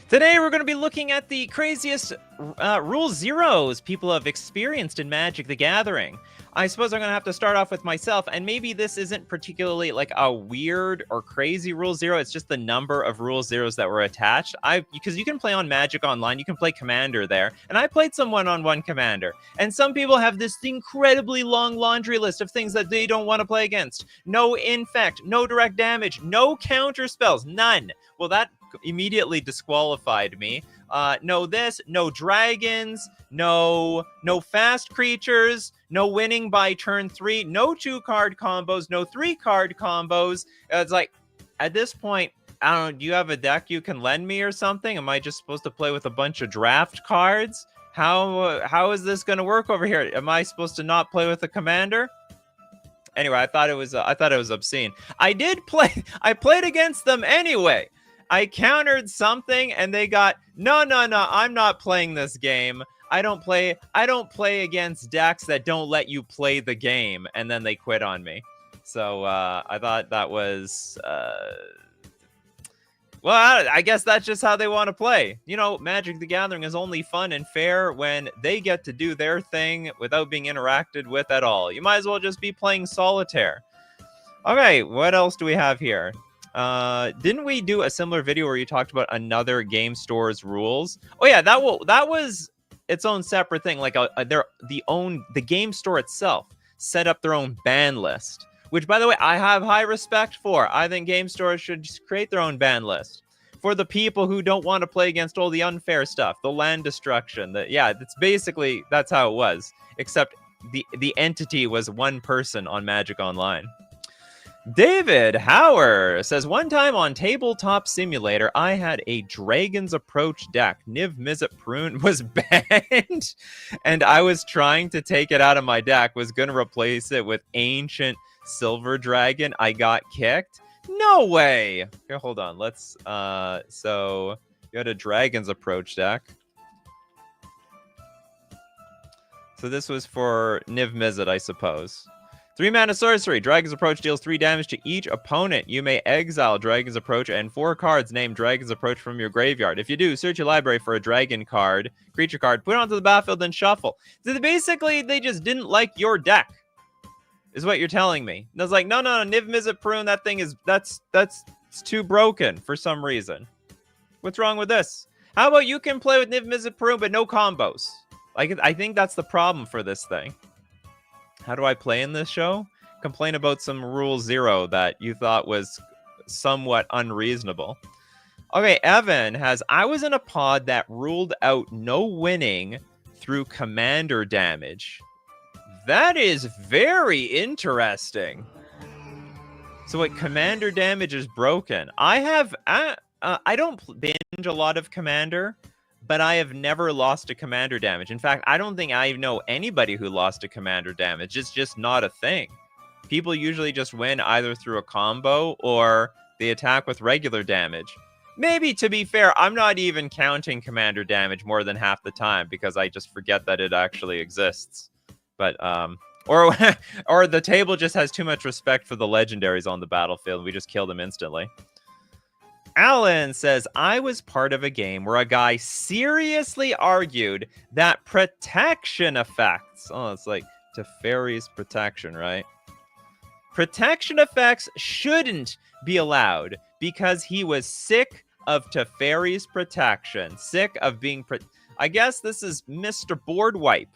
Today we're going to be looking at the craziest rule zeros people have experienced in Magic the Gathering. I suppose I'm going to have to start off with myself, and maybe this isn't particularly like a weird or crazy rule zero, it's just the number of rule zeros that were attached. Because you can play on Magic Online, you can play Commander there, and I played some one-on-one Commander, and some people have this incredibly long laundry list of things that they don't want to play against. No infect, no direct damage, no counter spells, none. Well, that immediately disqualified me. No this, no dragons, no fast creatures, no winning by turn 3, no 2-card combos, no 3-card combos. It's like, at this point, I don't know, do you have a deck you can lend me or something? Am I just supposed to play with a bunch of draft cards? How is this going to work over here? Am I supposed to not play with a commander? Anyway, I thought it was obscene. I played against them anyway. I countered something and they got, no, I'm not playing this game. I don't play against decks that don't let you play the game. And then they quit on me. So I thought that was, well, I guess that's just how they want to play. You know, Magic the Gathering is only fun and fair when they get to do their thing without being interacted with at all. You might as well just be playing solitaire. Okay, what else do we have here? Didn't we do a similar video where you talked about another game store's rules? Oh yeah, that was its own separate thing. Like the game store itself set up their own ban list, which, by the way, I have high respect for. I think game stores should just create their own ban list for the people who don't want to play against all the unfair stuff, the land destruction. That's how it was. Except the entity was one person on Magic Online. David Hauer says, one time on Tabletop Simulator, I had a Dragon's Approach deck. Niv Mizzet Prune was banned, and I was trying to take it out of my deck, was going to replace it with Ancient Silver Dragon. I got kicked. No way. Here, hold on. Let's, so you had a Dragon's Approach deck. So this was for Niv Mizzet, I suppose. 3-mana sorcery. Dragon's Approach deals 3 damage to each opponent. You may exile Dragon's Approach and 4 cards named Dragon's Approach from your graveyard. If you do, search your library for a dragon card, creature card, put it onto the battlefield, and shuffle. So basically, they just didn't like your deck, is what you're telling me. And I was like, no, Niv Mizzet Prune, that thing is, that's too broken for some reason. What's wrong with this? How about you can play with Niv Mizzet Prune, but no combos? Like, I think that's the problem for this thing. How do I play in this show? Complain about some rule zero that you thought was somewhat unreasonable. Okay, Evan has, I was in a pod that ruled out no winning through commander damage. That is very interesting. So what, commander damage is broken? I don't binge a lot of commander, but I have never lost to commander damage. In fact, I don't think I know anybody who lost to commander damage. It's just not a thing. People usually just win either through a combo or they attack with regular damage. Maybe, to be fair, I'm not even counting commander damage more than half the time because I just forget that it actually exists. But, or the table just has too much respect for the legendaries on the battlefield. We just kill them instantly. Alan says, I was part of a game where a guy seriously argued that protection effects, it's like Teferi's protection, right? Protection effects shouldn't be allowed because he was sick of Teferi's protection. Sick of being, I guess this is Mr. Board Wipe.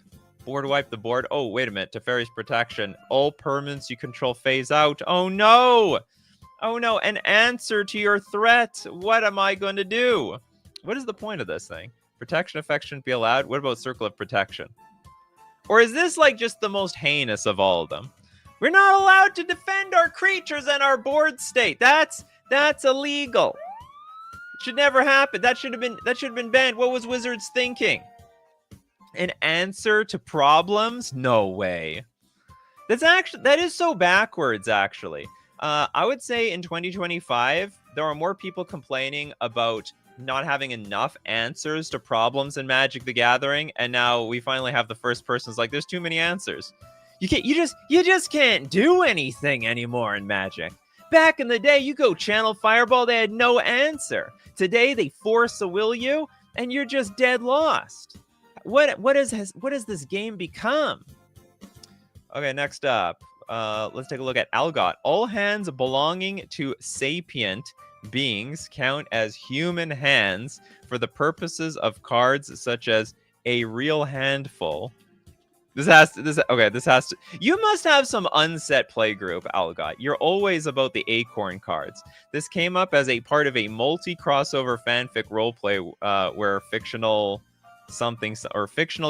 Board wipe the board. Oh, wait a minute. Teferi's protection. All permanents you control phase out. Oh, no. Oh no, an answer to your threat. What am I going to do? What is the point of this thing? Protection effects shouldn't be allowed. What about Circle of Protection? Or is this like just the most heinous of all of them? We're not allowed to defend our creatures and our board state. That's illegal. It should never happen. That should have been banned. What was Wizards thinking? An answer to problems? No way. That is so backwards, actually. I would say in 2025, there are more people complaining about not having enough answers to problems in Magic the Gathering, and now we finally have the first person's like, there's too many answers. You just can't do anything anymore in Magic. Back in the day, you go channel Fireball, they had no answer. Today, they force a will you, and you're just dead lost. What has this game become? Okay, next up, let's take a look at Algot. All hands belonging to sapient beings count as human hands for the purposes of cards such as a real handful. This has to. You must have some unset playgroup, Algot. You're always about the acorn cards. This came up as a part of a multi-crossover fanfic roleplay where fictional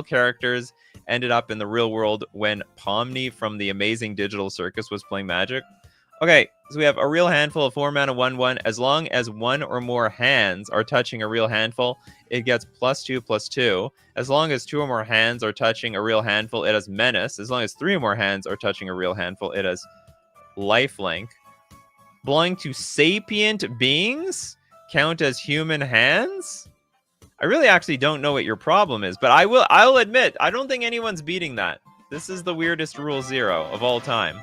characters ended up in the real world when Pomni from the Amazing Digital Circus was playing Magic. Okay, so we have a real handful of 4-mana 1/1. As long as one or more hands are touching a real handful, it gets +2/+2. As long as 2 or more hands are touching a real handful, it has Menace. As long as 3 or more hands are touching a real handful, it has Lifelink. Belonging to sapient beings count as human hands? I really actually don't know what your problem is, but I'll admit, I don't think anyone's beating that. This is the weirdest Rule 0 of all time.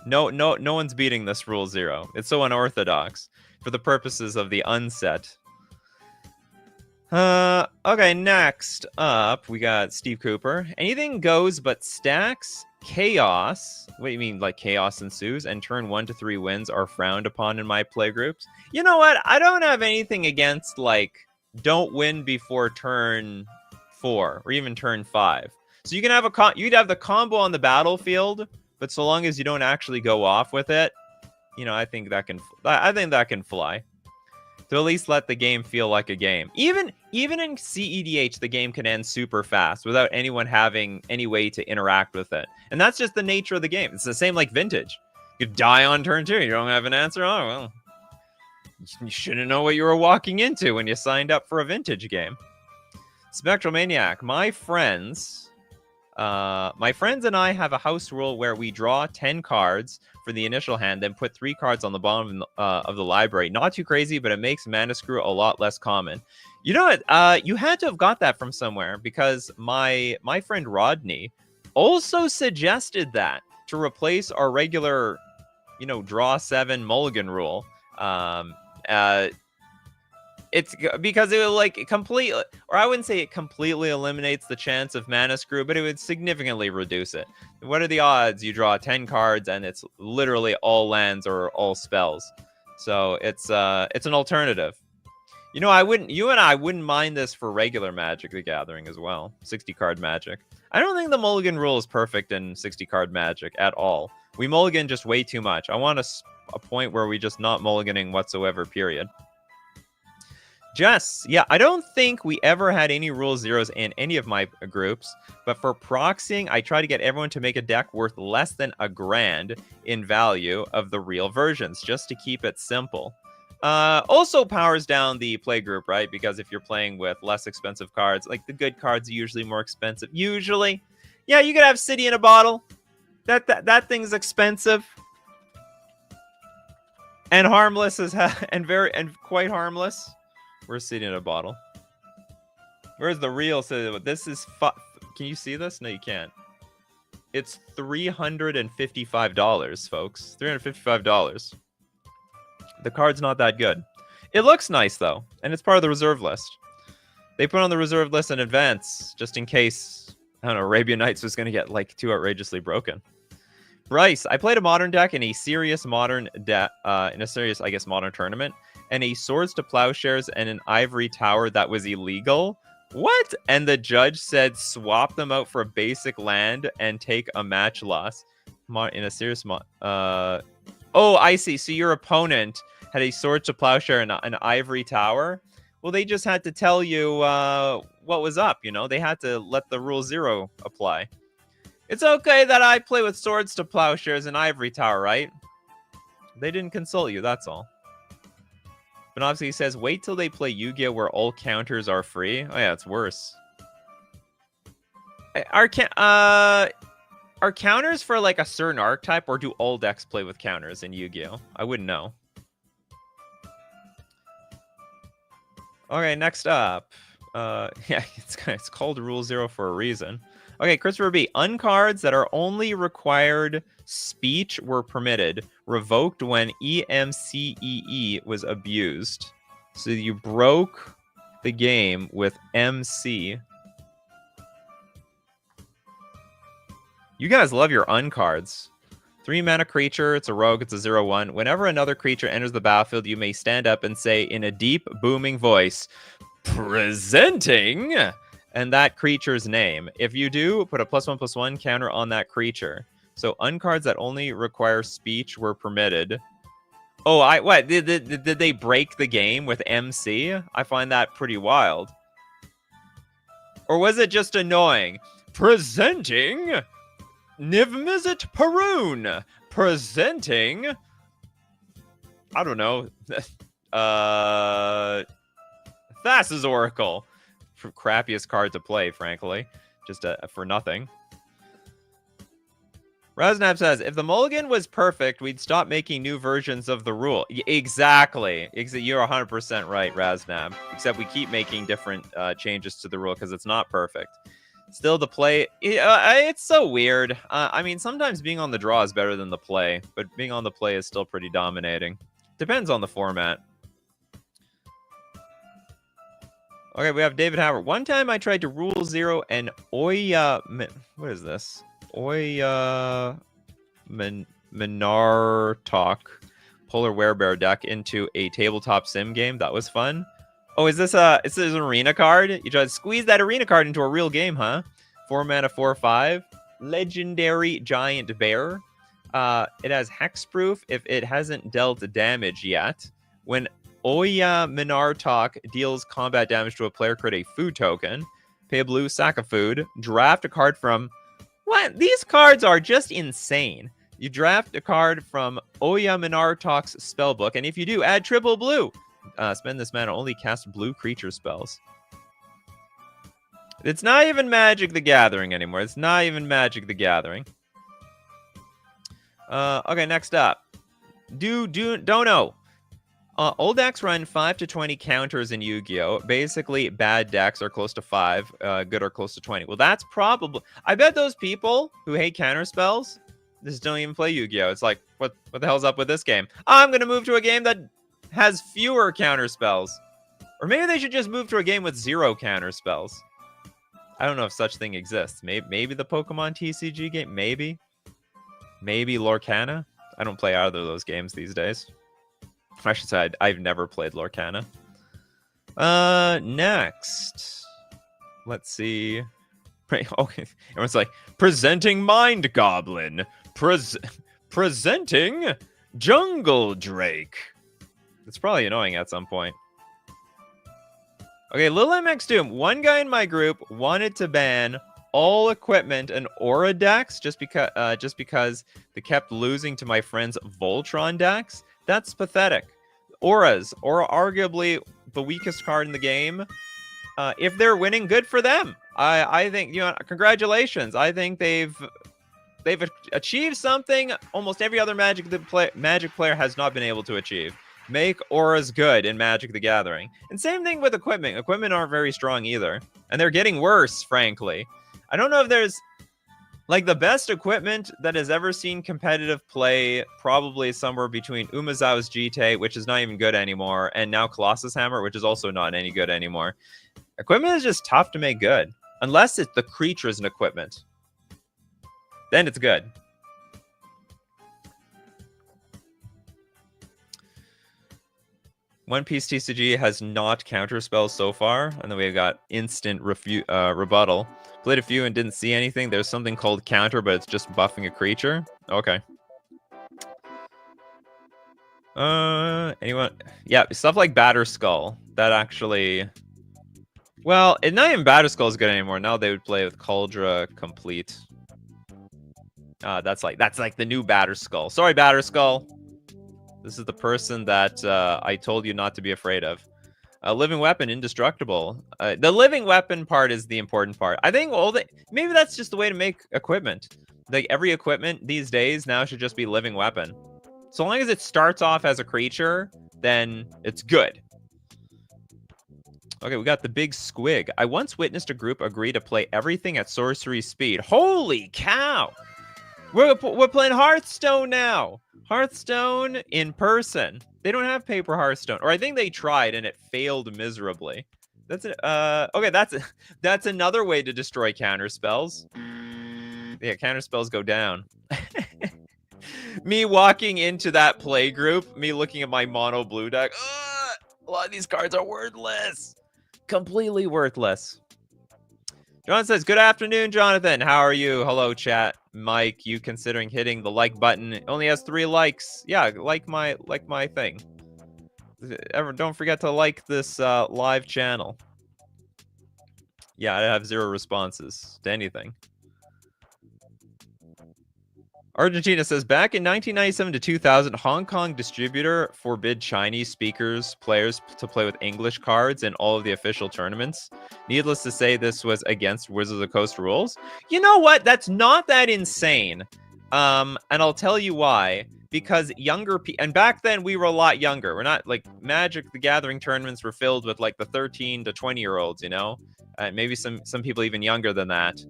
No one's beating this Rule 0. It's so unorthodox for the purposes of the unset. Okay, next up, we got Steve Cooper. Anything goes but stacks, chaos. What do you mean, like chaos ensues, and turn 1 to 3 wins are frowned upon in my playgroups? You know what? I don't have anything against, like, don't win before turn 4 or even turn 5. So you can have you'd have the combo on the battlefield, but so long as you don't actually go off with it, you know, I think that can fly. To at least let the game feel like a game. Even in CEDH, the game can end super fast without anyone having any way to interact with it. And that's just the nature of the game. It's the same like Vintage. You die on turn 2, you don't have an answer. Oh, well, you shouldn't know what you were walking into when you signed up for a Vintage game. Spectral Maniac, my friends and I have a house rule where we draw 10 cards for the initial hand, then put 3 cards on the bottom of the library. Not too crazy, but it makes Mana Screw a lot less common. You know what? You had to have got that from somewhere, because my friend Rodney also suggested that to replace our regular, you know, draw 7 mulligan rule. It's because it would like completely, or I wouldn't say it completely eliminates the chance of Mana Screw, but it would significantly reduce it. What are the odds you draw 10 cards and it's literally all lands or all spells? So it's an alternative. You know, you and I wouldn't mind this for regular Magic the Gathering as well. 60 card Magic. I don't think the mulligan rule is perfect in 60 card Magic at all. We mulligan just way too much. I want a point where we just not mulliganing whatsoever, period. Jess, yeah, I don't think we ever had any Rule 0s in any of my groups, but for proxying, I try to get everyone to make a deck worth less than $1,000 in value of the real versions, just to keep it simple. Also powers down the playgroup, right? Because if you're playing with less expensive cards, like the good cards are usually more expensive. Usually. Yeah, you could have City in a Bottle. That thing's expensive. And harmless and quite harmless. Where's City in a Bottle? Where's the real City? This is can you see this? No, you can't. It's $355, folks. $355. The card's not that good. It looks nice, though, and it's part of the reserve list. They put on the reserve list in advance, just in case, I don't know, Arabian Nights was going to get, like, too outrageously broken. Bryce, I played a modern deck in a serious modern I guess, modern tournament, and a Swords to Plowshares and an Ivory Tower that was illegal. What? And the judge said swap them out for a basic land and take a match loss. In a serious oh, I see. So your opponent had a Swords to Plowshare and an Ivory Tower. Well, they just had to tell you what was up, you know? They had to let the Rule 0 apply. It's okay that I play with Swords to Plowshares and Ivory Tower, right? They didn't consult you, that's all. But obviously he says, wait till they play Yu-Gi-Oh! Where all counters are free. Oh yeah, it's worse. Are counters for like a certain archetype, or do all decks play with counters in Yu-Gi-Oh? I wouldn't know. Okay, next up. Yeah, it's called Rule 0 for a reason. Okay, Christopher B. Uncards that are only required speech were permitted. Revoked when EMCEE was abused. So you broke the game with MC. You guys love your uncards. 3-mana creature, it's a rogue, it's a 0/1. Whenever another creature enters the battlefield, you may stand up and say in a deep, booming voice, presenting, and that creature's name. If you do, put a +1/+1 counter on that creature. So uncards that only require speech were permitted. Oh, what? Did they break the game with MC? I find that pretty wild. Or was it just annoying? Presenting Niv-Mizzet Perun. Presenting, I don't know, Thassa's Oracle. Crappiest card to play, frankly. Just for nothing. Raznab says, if the mulligan was perfect, we'd stop making new versions of the rule. Exactly. You're 100% right, Raznab. Except we keep making different changes to the rule because it's not perfect. Still, the play, it's so weird. I mean, sometimes being on the draw is better than the play, but being on the play is still pretty dominating. Depends on the format. Okay, we have David Howard. One time I tried to rule 0 and Oya... What is this? Oya... Minartok Polar Werebear deck into a tabletop sim game. That was fun. Oh, is this an arena card? You try to squeeze that arena card into a real game, huh? 4-mana, 4/5. Legendary Giant Bear. It has hexproof if it hasn't dealt damage yet. When Oya Minartok deals combat damage to a player, create a food token. Pay a blue, sack of food. Draft a card from... What? These cards are just insane. You draft a card from Oya Minartok's spellbook, and if you do, add triple blue. Spend this mana, only cast blue creature spells. It's not even Magic the Gathering anymore. It's not even Magic the Gathering. Okay, next up. Don't know. Old decks run 5 to 20 counters in Yu-Gi-Oh! Basically, bad decks are close to 5, good are close to 20. Well, that's probably... I bet those people who hate counter spells just don't even play Yu-Gi-Oh! It's like, what the hell's up with this game? I'm going to move to a game that has fewer counter spells. Or maybe they should just move to a game with 0 counter spells. I don't know if such thing exists. Maybe the Pokemon TCG game? Maybe. Maybe Lorcana? I don't play either of those games these days. I should say I've never played Lorcana. Next. Let's see. Okay. Everyone's like, presenting Mind Goblin. Presenting Jungle Drake. It's probably annoying at some point. Okay, Lil MX Doom. One guy in my group wanted to ban all equipment and aura decks just because they kept losing to my friend's Voltron decks. That's pathetic. Auras. Aura arguably the weakest card in the game. If they're winning, good for them. I think, congratulations. I think they've achieved something almost every other Magic player has not been able to achieve. Make auras good in Magic the Gathering. And same thing with equipment. Equipment aren't very strong either. And they're getting worse, frankly. I don't know if there's... Like, the best equipment that has ever seen competitive play, probably somewhere between Umezawa's Jite, which is not even good anymore, and now Colossus Hammer, which is also not any good anymore. Equipment is just tough to make good. Unless it's the creatures and equipment. Then it's good. One Piece TCG has not counter spells so far, and then we've got instant rebuttal. Played a few and didn't see anything. There's something called counter, but it's just buffing a creature. Okay. Anyone? Yeah, stuff like Batterskull. That actually... Well, not even Batterskull is good anymore. Now they would play with Cauldra Complete. That's like the new Batterskull. Sorry, Batterskull. This is the person that I told you not to be afraid of. Living weapon, indestructible. The living weapon part is the important part. I think maybe that's just the way to make equipment. Like every equipment these days now should just be living weapon. So long as it starts off as a creature, then it's good. Okay, we got the big squig. I once witnessed a group agree to play everything at sorcery speed. Holy cow! We're playing Hearthstone now. Hearthstone in person. They don't have paper Hearthstone, or I think they tried and it failed miserably. That's okay. That's another way to destroy counter spells. Yeah, counter spells go down. Me walking into that play group, me looking at my mono blue deck. A lot of these cards are worthless. Completely worthless. John says, good afternoon, Jonathan. How are you? Hello, chat. Mike, you considering hitting the like button? It only has 3 likes. Yeah, like my thing. Don't forget to like this live channel. Yeah, I have 0 responses to anything. Argentina says, back in 1997 to 2000, Hong Kong distributor forbid Chinese players to play with English cards in all of the official tournaments. Needless to say, this was against Wizards of the Coast rules. You know what? That's not that insane. And I'll tell you why. Because younger people, and back then we were a lot younger. We're not like Magic the Gathering tournaments were filled with like the 13 to 20-year-olds, you know? Maybe some people even younger than that.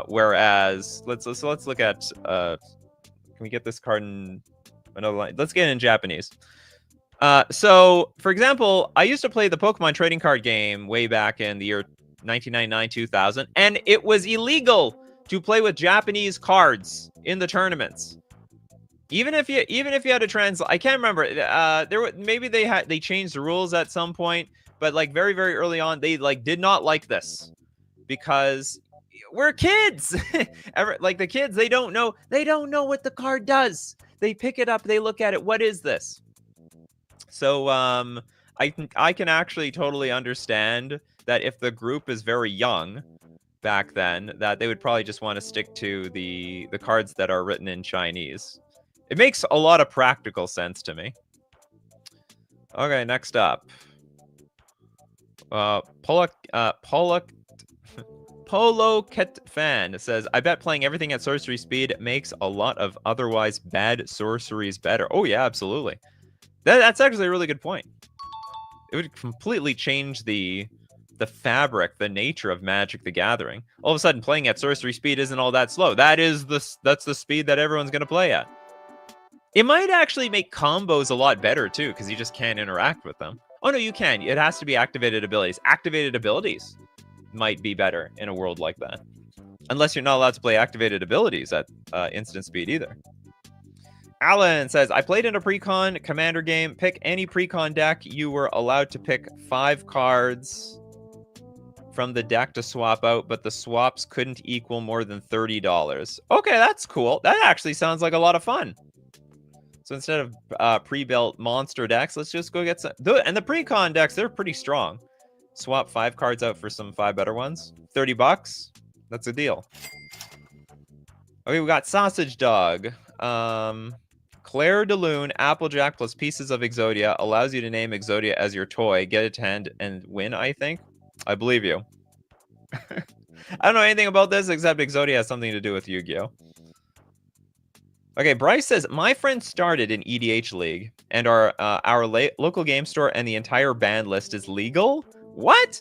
Whereas let's look at can we get this card in another line? Let's get it in Japanese. So for example, I used to play the Pokemon trading card game way back in the year 1999-2000, and it was illegal to play with Japanese cards in the tournaments. Even if you had to translate, I can't remember. Maybe they changed the rules at some point, but like very early on, they like did not like this because we're kids. Like the kids, they don't know what the card does. They pick it up, they look at it. What is this? So I can actually totally understand that if the group is very young back then, that they would probably just want to stick to the cards that are written in Chinese. It makes a lot of practical sense to me. Okay, next up. Polo Ket Fan says, I bet playing everything at sorcery speed makes a lot of otherwise bad sorceries better. Oh yeah, absolutely. That's actually a really good point. It would completely change the fabric, the nature of Magic the Gathering. All of a sudden, playing at sorcery speed isn't all that slow. That's the speed that everyone's going to play at. It might actually make combos a lot better, too, because you just can't interact with them. Oh, no, you can. It has to be activated abilities. Activated abilities might be better in a world like that. Unless you're not allowed to play activated abilities at instant speed either. Alan says, I played in a pre-con commander game. Pick any pre-con deck. You were allowed to pick 5 cards from the deck to swap out, but the swaps couldn't equal more than $30. Okay, that's cool. That actually sounds like a lot of fun. So instead of pre-built monster decks, let's just go get some. And the pre-con decks, they're pretty strong. Swap 5 cards out for some 5 better ones. $30. That's a deal. Okay, we got Sausage Dog. Claire de Lune, Applejack plus pieces of Exodia allows you to name Exodia as your toy. Get it to hand and win, I think. I believe you. I don't know anything about this except Exodia has something to do with Yu-Gi-Oh! Okay, Bryce says, my friend started an EDH league, and our local game store and the entire ban list is legal? What?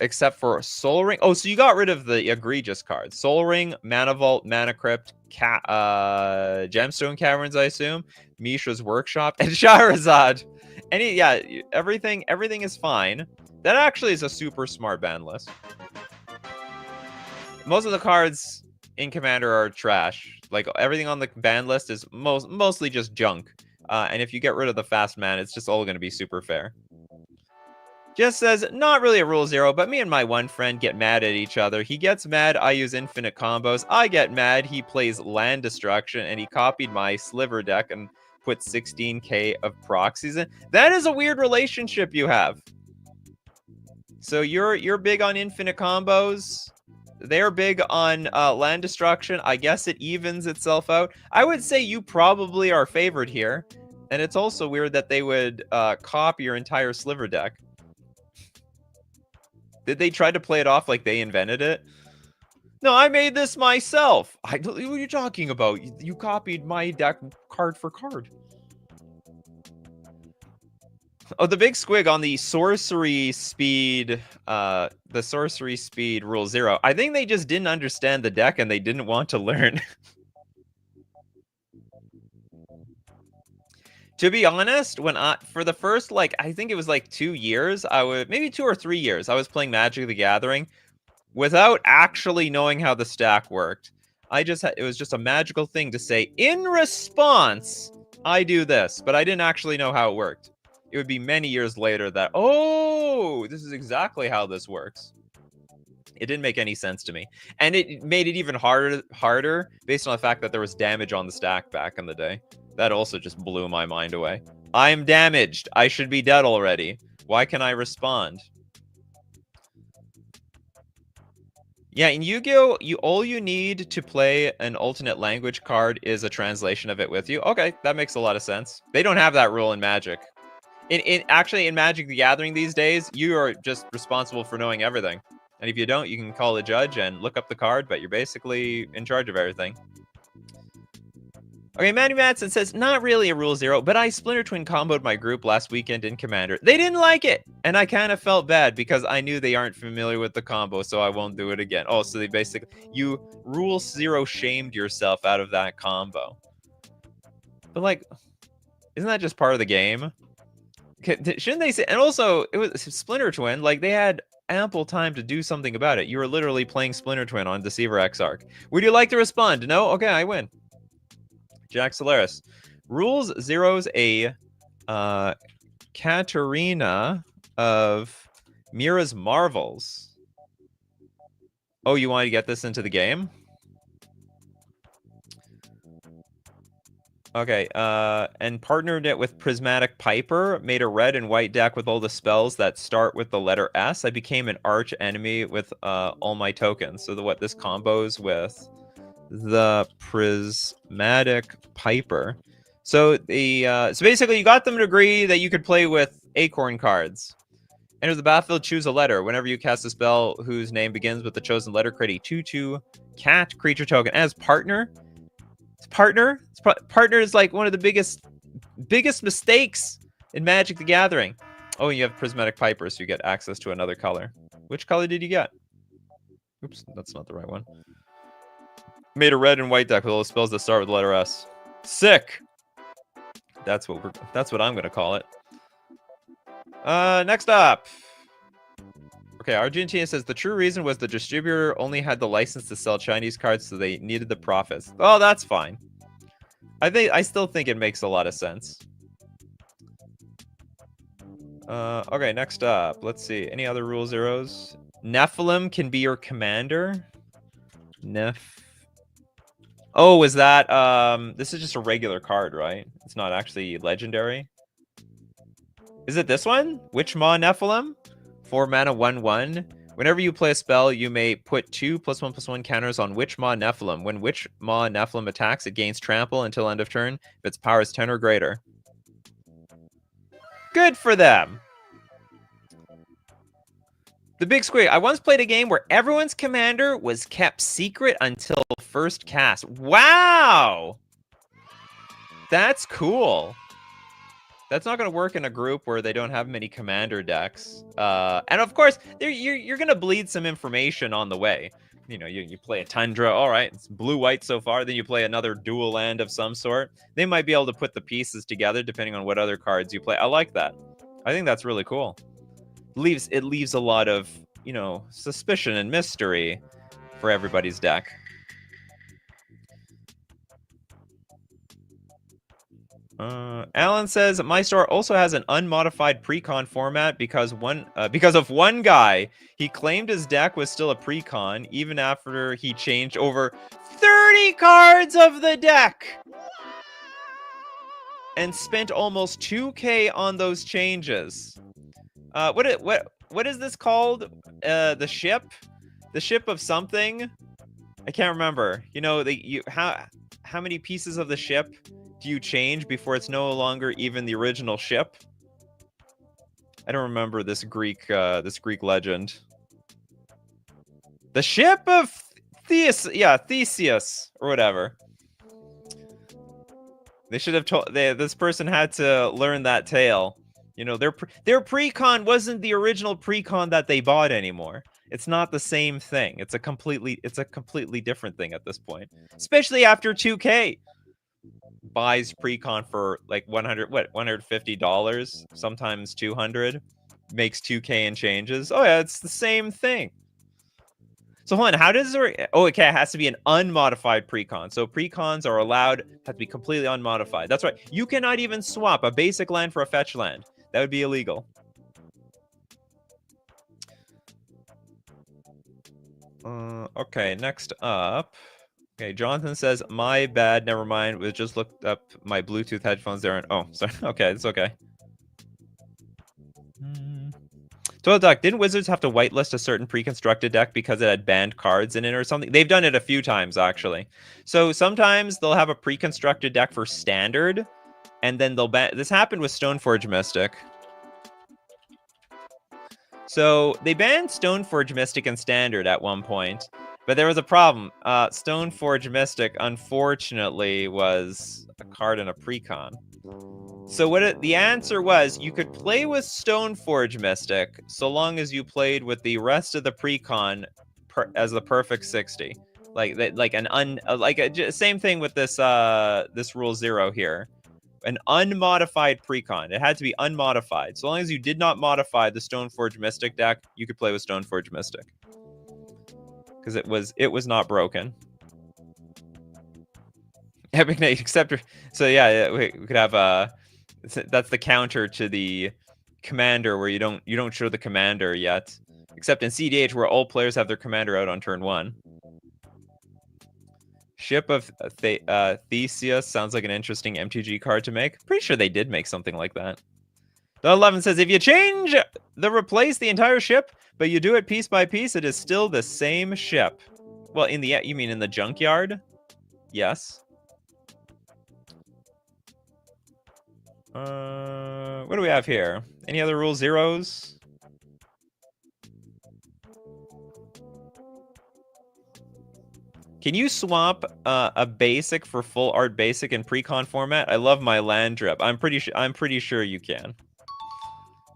Except for Soul Ring. Oh, so you got rid of the egregious cards. Soul Ring, Mana Vault, Mana Crypt, Gemstone Caverns, I assume, Mishra's Workshop, and Shahrazad. Everything is fine. That actually is a super smart ban list. Most of the cards in Commander are trash. Like everything on the ban list is mostly just junk. And if you get rid of the fast mana, it's just all going to be super fair. Just says, not really a rule 0, but me and my one friend get mad at each other. He gets mad, I use infinite combos. I get mad, he plays land destruction, and he copied my sliver deck and put 16k of proxies in. That is a weird relationship you have. So you're big on infinite combos. They're big on land destruction. I guess it evens itself out. I would say you probably are favored here. And it's also weird that they would copy your entire sliver deck. Did they try to play it off like they invented it? No, I made this myself. What are you talking about? You copied my deck card for card. Oh, the big squig on the sorcery speed, rule 0. I think they just didn't understand the deck and they didn't want to learn. To be honest, for the first, like, I think it was like 2 years, maybe 2 or 3 years, I was playing Magic the Gathering without actually knowing how the stack worked. It was just a magical thing to say, in response, I do this, but I didn't actually know how it worked. It would be many years later that, oh, this is exactly how this works. It didn't make any sense to me. And it made it even harder based on the fact that there was damage on the stack back in the day. That also just blew my mind away. I'm damaged. I should be dead already. Why can I respond? Yeah, in Yu-Gi-Oh, all you need to play an alternate language card is a translation of it with you. Okay, that makes a lot of sense. They don't have that rule in Magic. Actually, in Magic the Gathering these days, you are just responsible for knowing everything. And if you don't, you can call a judge and look up the card, but you're basically in charge of everything. Okay, Manny Madsen says, not really a rule 0, but I Splinter Twin comboed my group last weekend in Commander. They didn't like it, and I kind of felt bad because I knew they aren't familiar with the combo, so I won't do it again. Oh, so you rule 0 shamed yourself out of that combo. But, like, isn't that just part of the game? Shouldn't they say, and also, it was Splinter Twin, like, they had ample time to do something about it. You were literally playing Splinter Twin on Deceiver Exarch. Would you like to respond? No? Okay, I win. Jack Solaris. Rules 0's a Katarina of Mira's Marvels. Oh, you want to get this into the game? Okay, and partnered it with Prismatic Piper, made a red and white deck with all the spells that start with the letter S. I became an arch enemy with all my tokens. So what this combos with the Prismatic Piper. So so basically you got them to agree that you could play with acorn cards. Enter the battlefield, choose a letter. Whenever you cast a spell whose name begins with the chosen letter, create a 2/2 cat creature token. As partner, partner is like one of the biggest mistakes in Magic the Gathering. Oh, and you have Prismatic Piper, so you get access to another color. Which color did you get? Oops, that's not the right one. Made a red and white deck with all the spells that start with the letter S. Sick. That's what I'm gonna call it. Next up. Okay, Argentina says the true reason was the distributor only had the license to sell Chinese cards, so they needed the profits. Oh, that's fine. I still think it makes a lot of sense. Okay, next up. Let's see. Any other rule 0s? Nephilim can be your commander. Oh, is that this is just a regular card, right? It's not actually legendary. Is it this one? Witchmaw Nephilim? 4 mana, 1/1. Whenever you play a spell, you may put 2 +1/+1 counters on Witchmaw Nephilim. When Witchmaw Nephilim attacks, it gains trample until end of turn if its power is 10 or greater. Good for them. The Big Squig. I once played a game where everyone's commander was kept secret until first cast. Wow! That's cool. That's not going to work in a group where they don't have many commander decks. And of course, you're going to bleed some information on the way. You know, you play a Tundra. All right, it's blue-white so far. Then you play another dual land of some sort. They might be able to put the pieces together depending on what other cards you play. I like that. I think that's really cool. It leaves a lot of, you know, suspicion and mystery for everybody's deck. Alan says my store also has an unmodified pre-con format because of one guy. He claimed his deck was still a pre-con even after he changed over 30 cards of the deck and spent almost 2K on those changes. What is this called? The ship of something? I can't remember. You know, how many pieces of the ship do you change before it's no longer even the original ship? I don't remember this Greek legend. The ship of Theseus or whatever. They should have told. This person had to learn that tale. You know, their pre-con wasn't the original pre-con that they bought anymore. It's not the same thing. It's a completely different thing at this point. Especially after 2K buys pre-con for like $150, sometimes 200, makes 2K and changes. Oh yeah, it's the same thing. So hold on, how does there? Oh, okay, it has to be an unmodified precon. So precons are allowed have to be completely unmodified. That's right. You cannot even swap a basic land for a fetch land. That would be illegal. Okay, next up. Okay, Jonathan says, my bad, never mind. We just looked up my Bluetooth headphones there. And oh, sorry. Okay, it's okay. Toilet Duck, didn't Wizards have to whitelist a certain pre-constructed deck because it had banned cards in it or something? They've done it a few times, actually. So sometimes they'll have a pre-constructed deck for Standard, and then they'll ban... This happened with Stoneforge Mystic. So they banned Stoneforge Mystic and Standard at one point, but there was a problem. Stoneforge Mystic, unfortunately, was a card in a precon. So the answer was, you could play with Stoneforge Mystic so long as you played with the rest of the precon as the perfect 60. Same thing with this this rule 0 here. An unmodified precon. It had to be unmodified. So long as you did not modify the Stoneforge Mystic deck, you could play with Stoneforge Mystic. Because it was not broken. Epic Knight Acceptor. So yeah, we could have that's the counter to the commander where you don't show the commander yet. Except in CDH where all players have their commander out on turn 1. Ship of Theseus sounds like an interesting MTG card to make. Pretty sure they did make something like that. The 11 says, if you replace the entire ship, but you do it piece by piece, it is still the same ship. Well, you mean in the junkyard? Yes. What do we have here? Any other rule 0s? Can you swap a basic for full art basic in precon format? I love my land drip. I'm pretty sure you can.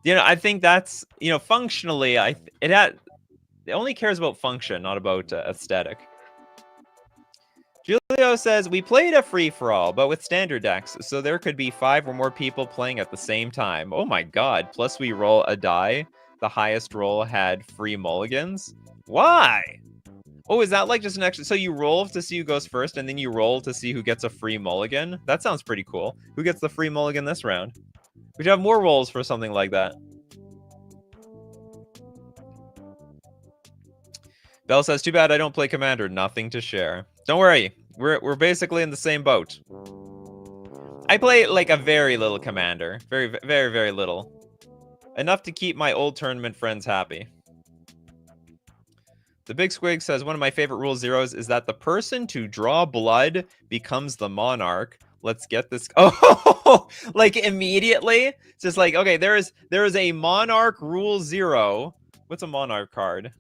You know, I think that's, you know, functionally, it only cares about function, not about aesthetic. Julio says, we played a free-for-all, but with standard decks, so there could be 5 or more people playing at the same time. Oh my god, plus we roll a die. The highest roll had free mulligans. Why? Oh, is that like just an extra... So you roll to see who goes first, and then you roll to see who gets a free mulligan? That sounds pretty cool. Who gets the free mulligan this round? We should have more rolls for something like that. Bell says, too bad I don't play Commander. Nothing to share. Don't worry. We're basically in the same boat. I play like a very little Commander. Very, very, very little. Enough to keep my old tournament friends happy. The Big Squig says, one of my favorite rule 0s is that the person to draw blood becomes the monarch. Let's get this. Oh, like immediately? It's just like, okay, there is a monarch rule 0. What's a monarch card?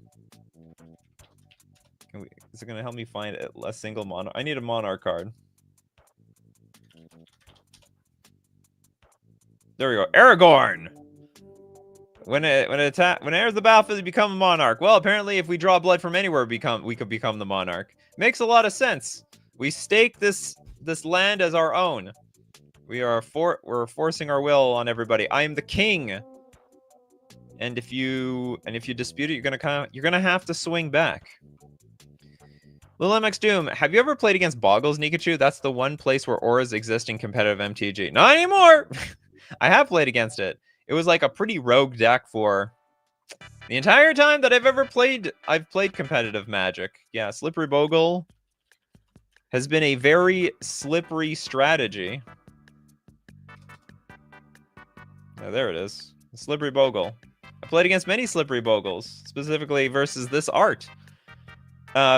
Is it going to help me find a single monarch? I need a monarch card. There we go. Aragorn! When it enters the battlefield, you become a monarch. Well, apparently, if we draw blood from anywhere, we could become the monarch. Makes a lot of sense. We stake this land as our own. We're forcing our will on everybody. I am the king. And if you dispute it, you're gonna have to swing back. Lil MX Doom, have you ever played against Boggles, Nikachu? That's the one place where auras exist in competitive MTG. Not anymore! I have played against it. It was like a pretty rogue deck for the entire time that I've played competitive Magic. Yeah, Slippery Bogle has been a very slippery strategy. Oh, there it is. Slippery Bogle. I played against many Slippery Bogles, specifically versus this art.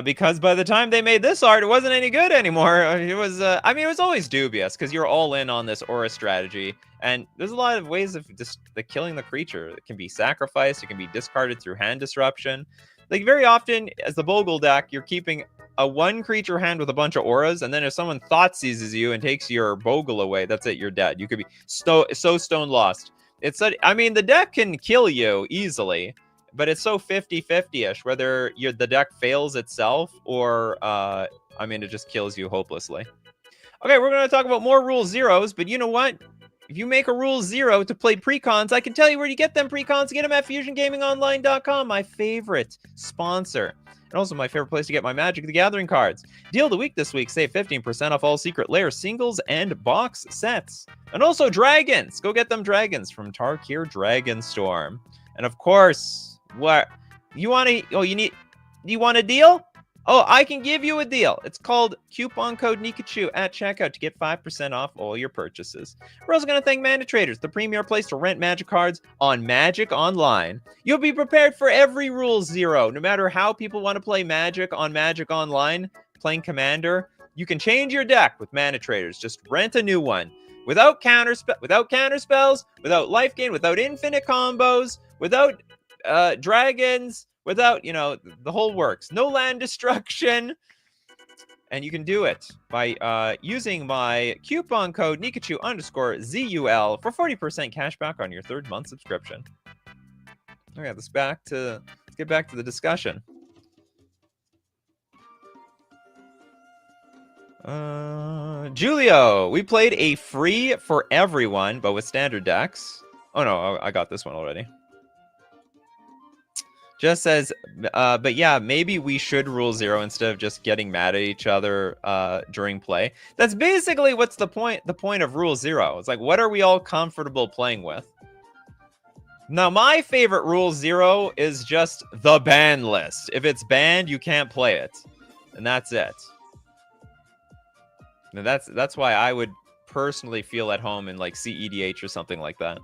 Because by the time they made this art, it wasn't any good anymore. It was, I mean, it was always dubious, because you're all in on this aura strategy, and there's a lot of ways of just killing the creature. It can be sacrificed, it can be discarded through hand disruption. Like, very often, as the Bogle deck, you're keeping a one-creature hand with a bunch of auras, and then if someone thought seizes you and takes your Bogle away, that's it, you're dead. You could be so stone lost. I mean, the deck can kill you easily, but it's so 50-50-ish, whether the deck fails itself or, I mean, it just kills you hopelessly. Okay, we're going to talk about more Rule Zeros, but you know what? If you make a Rule Zero to play precons, I can tell you where you get them precons. Get them at FusionGamingOnline.com, my favorite sponsor. And also my favorite place to get my Magic the Gathering cards. Deal of the week this week, save 15% off all Secret Lair singles and box sets. And also dragons. Go get them dragons from Tarkir Dragonstorm. And of course, what you want to? Oh, you want a deal? Oh, I can give you a deal. It's called coupon code Nikachu at checkout to get 5% off all your purchases. We're also going to thank Mana Traders, the premier place to rent Magic cards on Magic Online. You'll be prepared for every Rule Zero. No matter how people want to play Magic on Magic Online, playing Commander, you can change your deck with Mana Traders. Just rent a new one. Without counter spells, without life gain, without infinite combos, without dragons, without, the whole works. No land destruction. And you can do it by using my coupon code Nikachu_ZUL for 40% cash back on your 3rd month subscription. Okay, let's get back to the discussion. Julio, we played a free for everyone, but with standard decks. Oh no, I got this one already. Just says, but yeah, maybe we should Rule Zero instead of just getting mad at each other during play. That's basically what's the point of Rule Zero. It's like, what are we all comfortable playing with? Now, my favorite Rule Zero is just the ban list. If it's banned, you can't play it. And that's it. And that's why I would personally feel at home in like CEDH or something like that.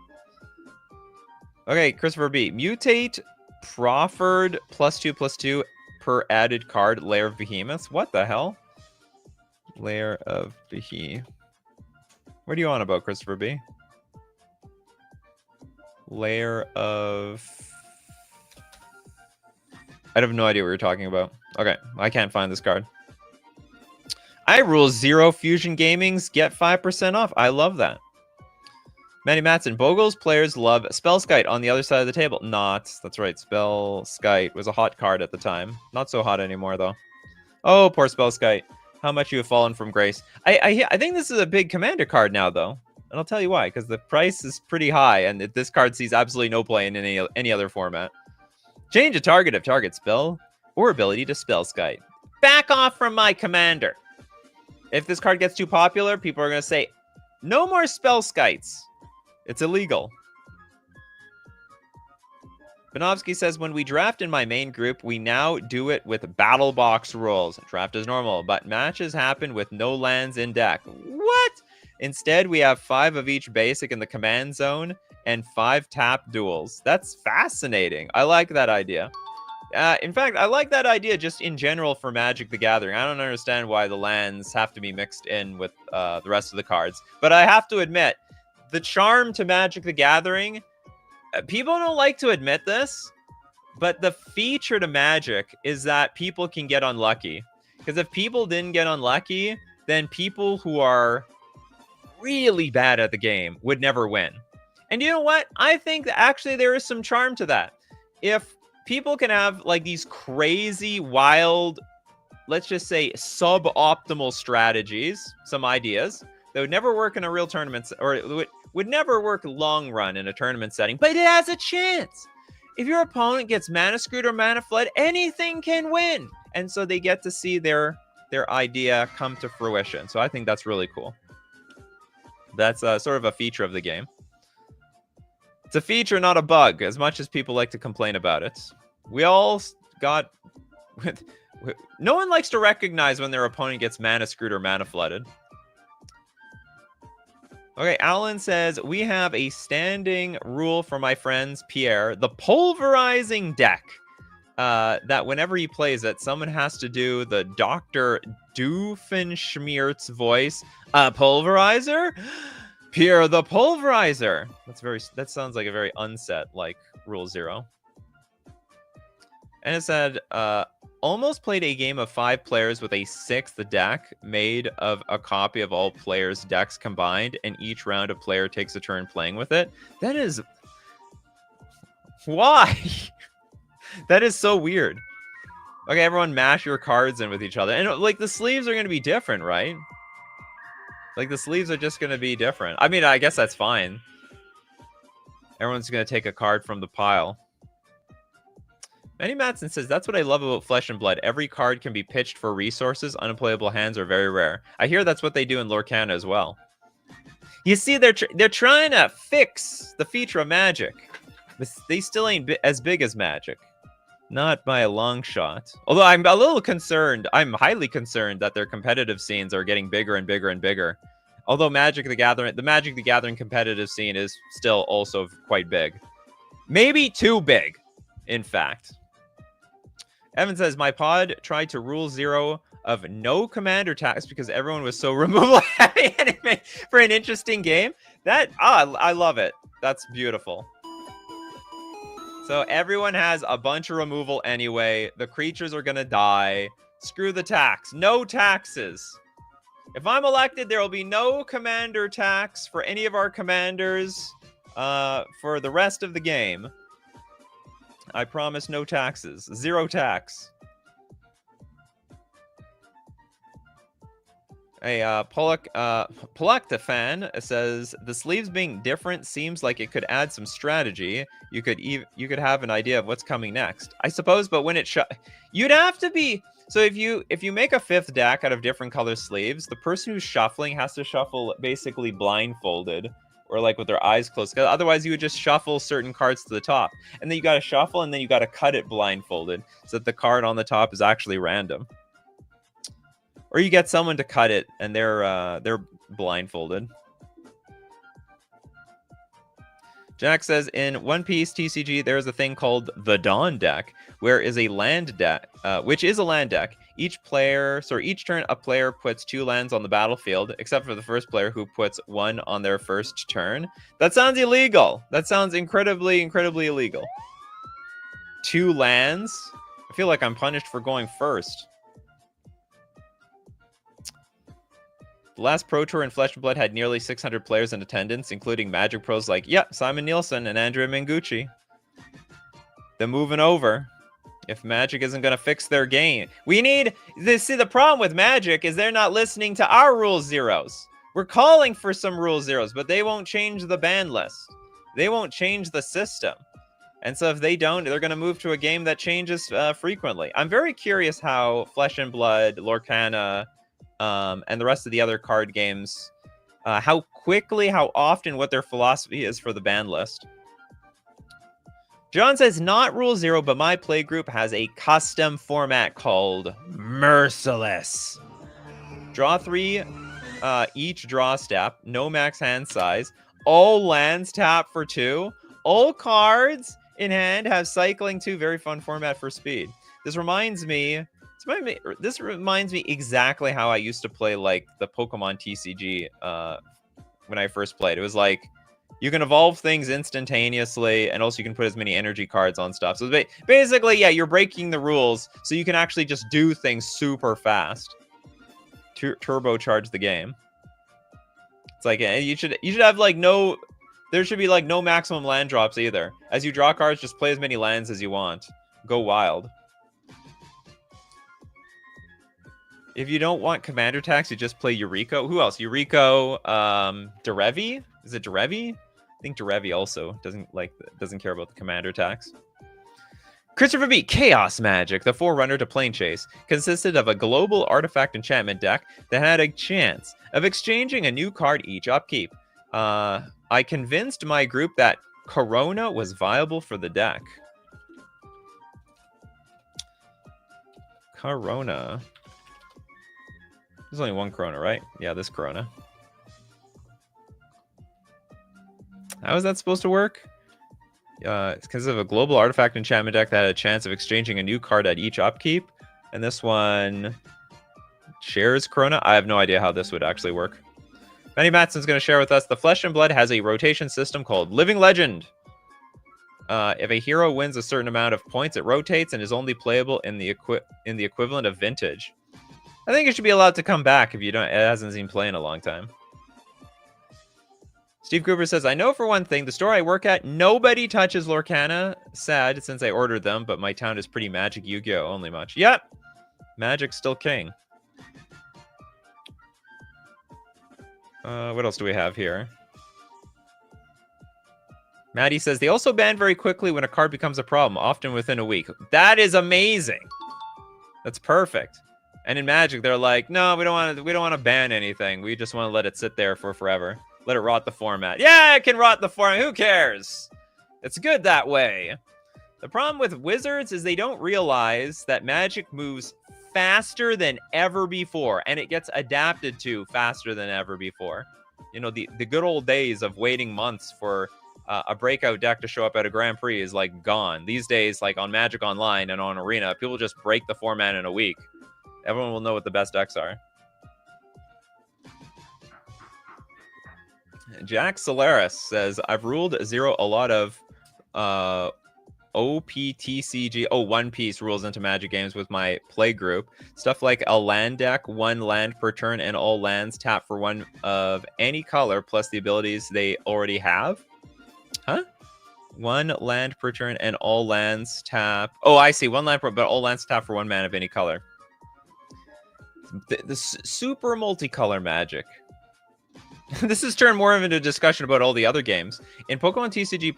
Okay, Christopher B. Mutate proffered +2/+2 per added card. Lair of Behemoths. What the hell? Lair of Behemoth. What are you on about, Christopher B? Lair of... I have no idea what you're talking about. Okay, I can't find this card. I Rule Zero Fusion Gamings. Get 5% off. I love that. Manny Matson, Bogle's players love Spellskite on the other side of the table. Not. That's right. Spellskite was a hot card at the time. Not so hot anymore, though. Oh, poor Spellskite. How much you have fallen from grace. I think this is a big commander card now, though. And I'll tell you why. Because the price is pretty high, and this card sees absolutely no play in any other format. Change a target of target spell or ability to Spellskite. Back off from my commander. If this card gets too popular, people are going to say, no more Spellskites. It's illegal. Benovsky says, when we draft in my main group, we now do it with battle box rules. Draft is normal, but matches happen with no lands in deck. What? Instead, we have 5 of each basic in the command zone and 5 tap duels. That's fascinating. I like that idea. In fact, I like that idea just in general for Magic the Gathering. I don't understand why the lands have to be mixed in with the rest of the cards. But I have to admit, the charm to Magic the Gathering, people don't like to admit this, but the feature to Magic is that people can get unlucky. Because if people didn't get unlucky, then people who are really bad at the game would never win. And you know what? I think that actually there is some charm to that. If people can have like these crazy, wild, let's just say suboptimal strategies, some ideas that would never work in a real tournament, or it would never work long run in a tournament setting, but it has a chance. If your opponent gets mana screwed or mana fled, anything can win. And so they get to see their idea come to fruition. So I think that's really cool. That's sort of a feature of the game. It's a feature, not a bug, as much as people like to complain about it. We all got... No one likes to recognize when their opponent gets mana screwed or mana flooded. Okay, Alan says, we have a standing rule for my friends, Pierre, the pulverizing deck. That whenever he plays it, someone has to do the Dr. Doofenshmirtz voice. Pulverizer? Pierre the Pulverizer. That sounds like a very unset, like, Rule Zero. And it said, almost played a game of 5 players with a 6th deck made of a copy of all players' decks combined, and each round a player takes a turn playing with it. That is... Why? That is so weird. Okay, everyone mash your cards in with each other. And, like, the sleeves are going to be different, right? Like, the sleeves are just going to be different. I mean, I guess that's fine. Everyone's going to take a card from the pile. Manny Matson says, that's what I love about Flesh and Blood. Every card can be pitched for resources. Unplayable hands are very rare. I hear that's what they do in Lorcana as well. You see, they're trying to fix the feature of Magic. But they still ain't as big as Magic. Not by a long shot. Although I'm a little concerned. I'm highly concerned that their competitive scenes are getting bigger and bigger and bigger. Although the Magic the Gathering competitive scene is still also quite big. Maybe too big, in fact. Evan says, my pod tried to rule 0 of no commander tax because everyone was so removal heavy for an interesting game. I love it. That's beautiful. So everyone has a bunch of removal anyway. The creatures are going to die. Screw the tax. No taxes. If I'm elected, there will be no commander tax for any of our commanders for the rest of the game. I promise no taxes. 0 tax. A Polakta fan says, the sleeves being different seems like it could add some strategy. You could have an idea of what's coming next. I suppose, but when it you'd have to be... So if you make a 5th deck out of different color sleeves, the person who's shuffling has to shuffle basically blindfolded. Or like with their eyes closed. Otherwise, you would just shuffle certain cards to the top. And then you got to shuffle, and then you got to cut it blindfolded. So that the card on the top is actually random. Or you get someone to cut it, and they're blindfolded. Jack says, in One Piece TCG, there is a thing called the Dawn deck, which is a land deck. Each turn, a player puts 2 lands on the battlefield, except for the first player who puts 1 on their first turn. That sounds illegal. That sounds incredibly, incredibly illegal. 2 lands? I feel like I'm punished for going first. The last Pro Tour in Flesh and Blood had nearly 600 players in attendance, including Magic pros like, Simon Nielsen and Andrea Mengucci. They're moving over. If Magic isn't going to fix their game. The problem with Magic is they're not listening to our rule zeros. We're calling for some rule zeros, but they won't change the ban list. They won't change the system. And so if they don't, they're going to move to a game that changes frequently. I'm very curious how Flesh and Blood, Lorcana, and the rest of the other card games, how quickly, how often, what their philosophy is for the ban list. John says, not Rule 0, but my playgroup has a custom format called Merciless. Draw 3 each draw step, no max hand size. All lands tap for 2. All cards in hand have cycling 2. Very fun format for speed. This reminds me exactly how I used to play like the Pokemon TCG when I first played. It was like, you can evolve things instantaneously, and also you can put as many energy cards on stuff. So basically, yeah, you're breaking the rules, so you can actually just do things super fast. Turbocharge the game. It's like, you should have like there should be like no maximum land drops either. As you draw cards, just play as many lands as you want. Go wild. If you don't want commander tax, you just play Yuriko. Who else? Yuriko, Derevi? Is it Derevi? I think Derevi also doesn't care about the commander tax. Christopher B. Chaos Magic, the forerunner to Plane Chase, consisted of a global artifact enchantment deck that had a chance of exchanging a new card each upkeep. I convinced my group that Corona was viable for the deck. Corona. There's only one Corona, right? Yeah, this Corona. How is that supposed to work? It's because of a global artifact enchantment deck that had a chance of exchanging a new card at each upkeep. And this one shares Corona. I have no idea how this would actually work. Benny Matson's going to share with us the Flesh and Blood has a rotation system called Living Legend. If a hero wins a certain amount of points, it rotates and is only playable in the equivalent of vintage. I think it should be allowed to come back if you don't. It hasn't seen play in a long time. Steve Cooper says, I know for one thing, the store I work at, nobody touches Lorcana. Sad, since I ordered them, but my town is pretty Magic Yu-Gi-Oh! Only much. Yep. Magic's still king. What else do we have here? Maddie says, they also ban very quickly when a card becomes a problem, often within a week. That is amazing. That's perfect. And in Magic, they're like, no, we don't want to ban anything. We just want to let it sit there for forever. Let it rot the format. Yeah, it can rot the format. Who cares? It's good that way. The problem with Wizards is they don't realize that Magic moves faster than ever before, and it gets adapted to faster than ever before. You know, the good old days of waiting months for a breakout deck to show up at a Grand Prix is like gone. These days, like on Magic Online and on Arena, people just break the format in a week. Everyone will know what the best decks are. Jack Solaris says, I've ruled zero a lot of OPTCG, One Piece rules into Magic games with my play group. Stuff like a land deck, 1 land per turn, and all lands tap for 1 of any color, plus the abilities they already have. Huh? 1 land per turn, and all lands tap. Oh, I see. 1 land per, but all lands tap for 1 mana of any color. The super multicolor Magic. This has turned more into a discussion about all the other games. In Pokemon TCG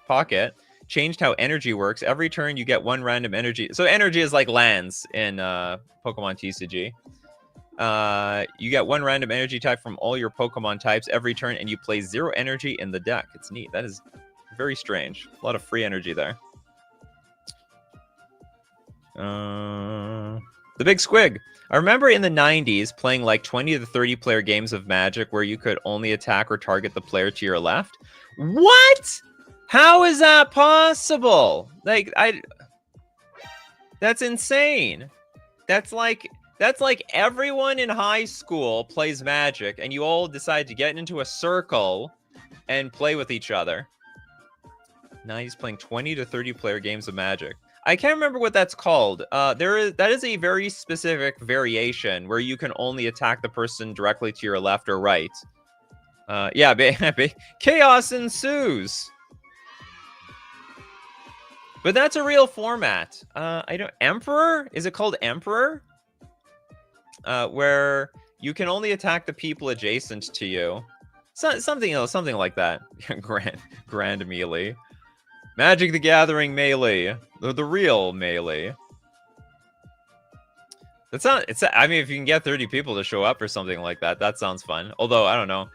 Pocket, changed how energy works. Every turn you get 1 random energy. So energy is like lands in Pokemon TCG. You get 1 random energy type from all your Pokemon types every turn, and you play 0 energy in the deck. It's neat. That is very strange. A lot of free energy there. The Big Squig. I remember in the 90s playing like 20 to 30 player games of Magic where you could only attack or target the player to your left. What? How is that possible? That's insane. That's like everyone in high school plays Magic and you all decide to get into a circle and play with each other. Now he's playing 20 to 30 player games of Magic. I can't remember what that's called. That is a very specific variation where you can only attack the person directly to your left or right. Yeah, chaos ensues. But that's a real format. Emperor? Is it called Emperor? Where you can only attack the people adjacent to you. Something else, something like that. Grand Melee. Magic the Gathering Melee. The real Melee. I mean, if you can get 30 people to show up or something like that, that sounds fun. Although, I don't know.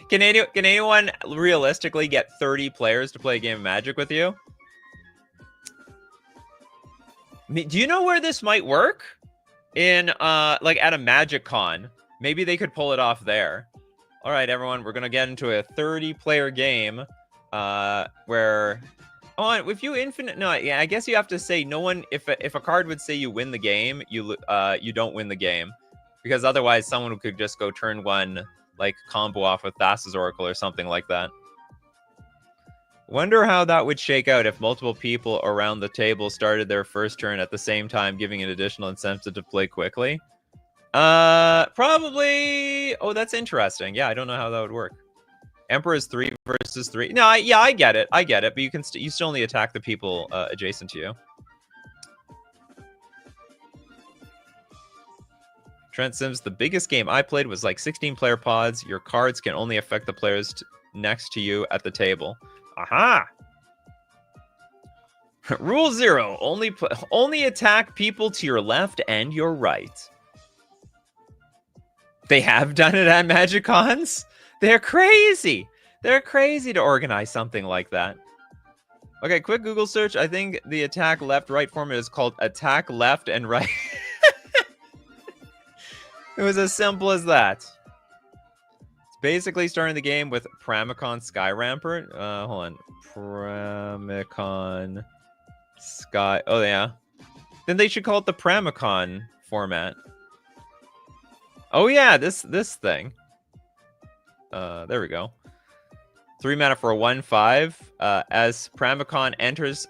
Can anyone realistically get 30 players to play a game of Magic with you? Do you know where this might work? In, like, at a Magic Con. Maybe they could pull it off there. All right, everyone, we're going to get into a 30-player game where... Oh, if you I guess you have to say no one. If a card would say you win the game, you don't win the game, because otherwise someone could just go turn 1, like combo off with Thassa's Oracle or something like that. Wonder how that would shake out if multiple people around the table started their first turn at the same time, giving an additional incentive to play quickly. Probably. Oh, that's interesting. Yeah, I don't know how that would work. Emperor's 3 versus 3. No, yeah, I get it. But you can you still only attack the people adjacent to you. Trent Sims, the biggest game I played was like 16-player pods. Your cards can only affect the players next to you at the table. Aha! Rule 0: only attack people to your left and your right. They have done it at Magic Cons. They're crazy. They're crazy to organize something like that. Okay, quick Google search. I think the attack left-right format is called attack left and right. It was as simple as that. It's basically starting the game with Pramicon Sky Rampart. Hold on. Pramicon Sky. Oh, yeah. Then they should call it the Pramicon format. Oh, yeah, this thing. There we go. 3 mana for a 1/5. As Pramicon enters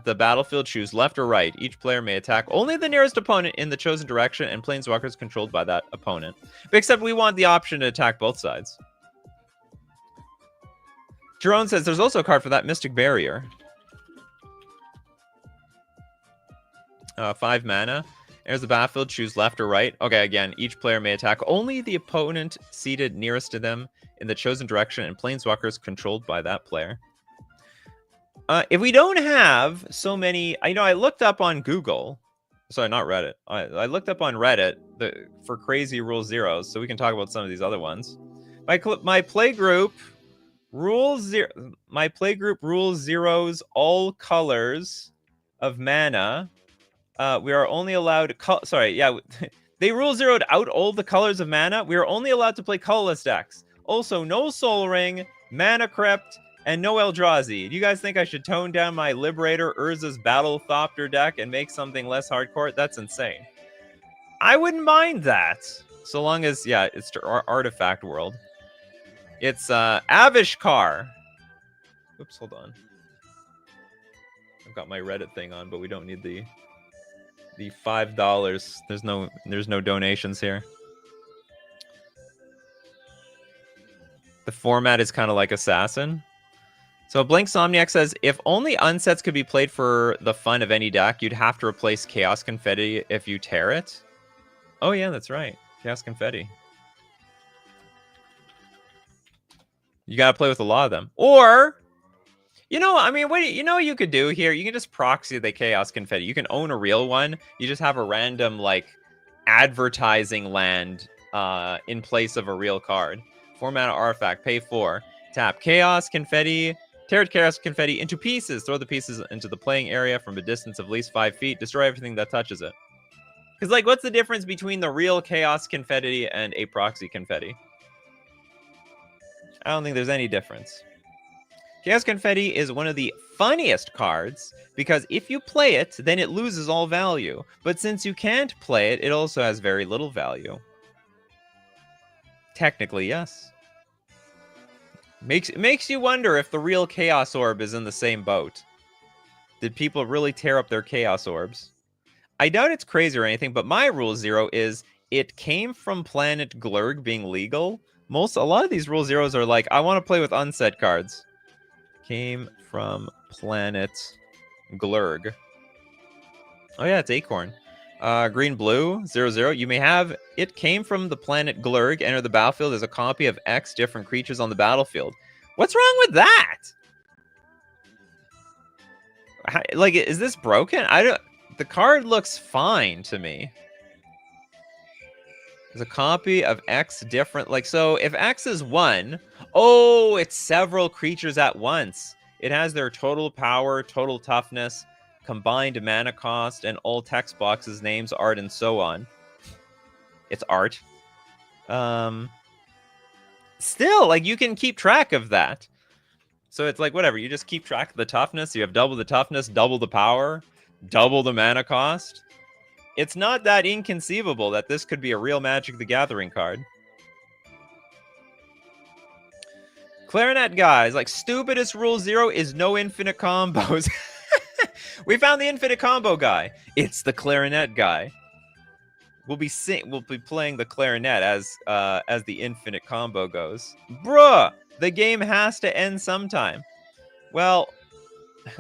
the battlefield, choose left or right. Each player may attack only the nearest opponent in the chosen direction, and Planeswalkers controlled by that opponent. But except we want the option to attack both sides. Jerome says there's also a card for that, Mystic Barrier. 5 mana. There's the battlefield, choose left or right. Okay, again, each player may attack only the opponent seated nearest to them in the chosen direction, and Planeswalkers controlled by that player. If we don't have so many... I looked up on Google. Sorry, not Reddit. I looked up on Reddit for crazy Rule Zeros, so we can talk about some of these other ones. My playgroup rules zeros all colors of mana. We are only allowed they rule zeroed out all the colors of mana. We are only allowed to play colorless decks. Also, no Soul Ring, Mana Crypt, and no Eldrazi. Do you guys think I should tone down my Liberator Urza's Battlethopter deck and make something less hardcore? That's insane. I wouldn't mind that. So long as, it's Artifact World. It's Avishkar. Oops, hold on. I've got my Reddit thing on, but we don't need the $5. There's no donations here. The format is kind of like Assassin. So Blank Somniac says, if only unsets could be played for the fun of any deck, you'd have to replace Chaos Confetti if you tear it. Oh yeah, that's right. Chaos Confetti. You gotta play with a lot of them. Or, what you could do here? You can just proxy the Chaos Confetti. You can own a real one. You just have a random, advertising land in place of a real card. 4 mana artifact, pay 4. Tap Chaos Confetti, tear Chaos Confetti into pieces. Throw the pieces into the playing area from a distance of at least 5 feet. Destroy everything that touches it. Because, what's the difference between the real Chaos Confetti and a proxy Confetti? I don't think there's any difference. Chaos Confetti is one of the funniest cards because if you play it, then it loses all value. But since you can't play it, it also has very little value. Technically, yes. Makes you wonder if the real Chaos Orb is in the same boat. Did people really tear up their Chaos Orbs? I doubt it's crazy or anything, but my Rule Zero is it came from Planet Glurg being legal. A lot of these Rule Zeros are like, I want to play with unset cards. Came from Planet Glurg. Oh yeah, it's Acorn. Green Blue 00. You may have it came from the Planet Glurg. Enter the battlefield as a copy of X different creatures on the battlefield. What's wrong with that? Is this broken? The card looks fine to me. There's a copy of X different, so if X is 1, it's several creatures at once. It has their total power, total toughness, combined mana cost, and all text boxes, names, art, and so on. It's art. Still, you can keep track of that. So it's whatever, you just keep track of the toughness. You have double the toughness, double the power, double the mana cost. It's not that inconceivable that this could be a real Magic the Gathering card. Clarinet guys, stupidest Rule Zero is no infinite combos. We found the infinite combo guy. It's the Clarinet guy. We'll be playing the Clarinet as the infinite combo goes. Bruh, the game has to end sometime. Well,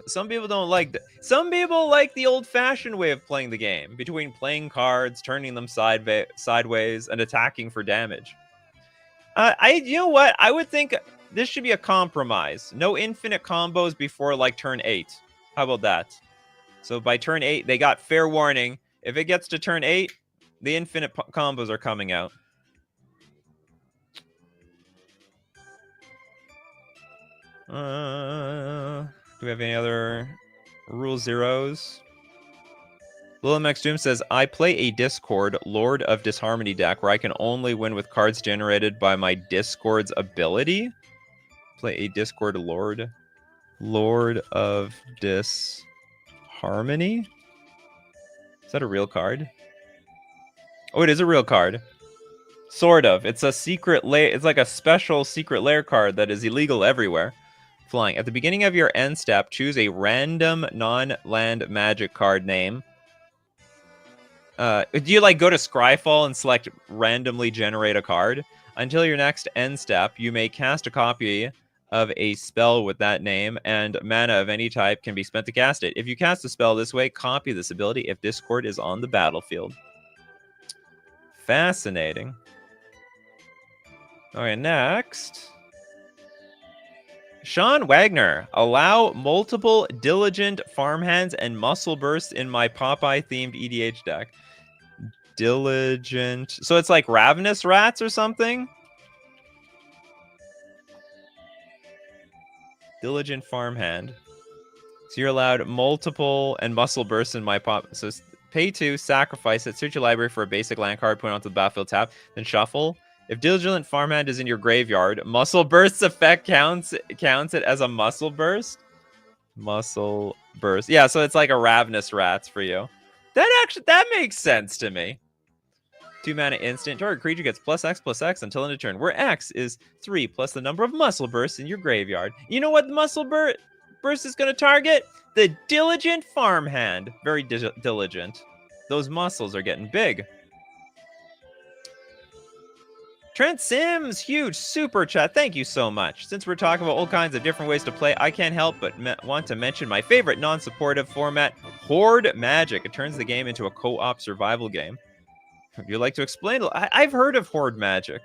some people don't like that. Some people like the old-fashioned way of playing the game, between playing cards, turning them sideways, and attacking for damage. You know what? I would think this should be a compromise. No infinite combos before turn 8. How about that? So by turn 8, they got fair warning. If it gets to turn 8, the infinite combos are coming out. Do we have any other Rule Zeros? Lilamex Doom says, I play a Discord Lord of Disharmony deck where I can only win with cards generated by my Discord's ability. Play a Discord Lord of Disharmony? Is that a real card? Oh, it is a real card. Sort of. It's a secret lair. It's like a special secret lair card that is illegal everywhere. Flying. At the beginning of your end step, choose a random non-land magic card name. Do you like go to Scryfall and select randomly generate a card? Until your next end step, you may cast a copy of a spell with that name, and mana of any type can be spent to cast it. If you cast a spell this way, copy this ability if Discord is on the battlefield. Fascinating. Okay, next. Sean Wagner. Allow multiple diligent farmhands and muscle bursts in my Popeye-themed EDH deck. Diligent. So it's like ravenous rats or something? Diligent farmhand. So you're allowed multiple and muscle bursts in my pop. So pay 2, sacrifice it, search your library for a basic land card, put it onto the battlefield tab, then shuffle. If Diligent Farmhand is in your graveyard, Muscle Burst's effect counts it as a Muscle Burst. Muscle Burst. Yeah, so it's like a Ravenous Rats for you. That makes sense to me. 2 mana instant. Target creature gets +X/+X until end of turn, where X is 3 plus the number of Muscle Bursts in your graveyard. You know what the Muscle Burst is going to target? The Diligent Farmhand. Very diligent. Those muscles are getting big. Trent Sims, huge super chat. Thank you so much. Since we're talking about all kinds of different ways to play, I can't help but want to mention my favorite non-supportive format, Horde Magic. It turns the game into a co-op survival game. Would you like to explain? I've heard of Horde Magic,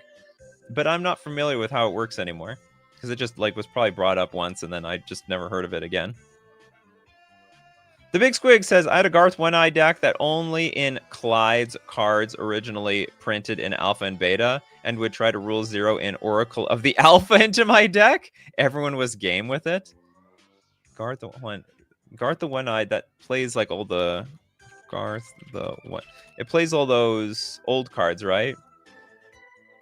but I'm not familiar with how it works anymore because it just was probably brought up once and then I just never heard of it again. The Big Squig says, I had a Garth One-Eye deck that only in Clyde's cards originally printed in Alpha and Beta and would try to rule 0 in Oracle of the Alpha into my deck. Everyone was game with it. Garth the One-Eye that plays like all the... It plays all those old cards, right?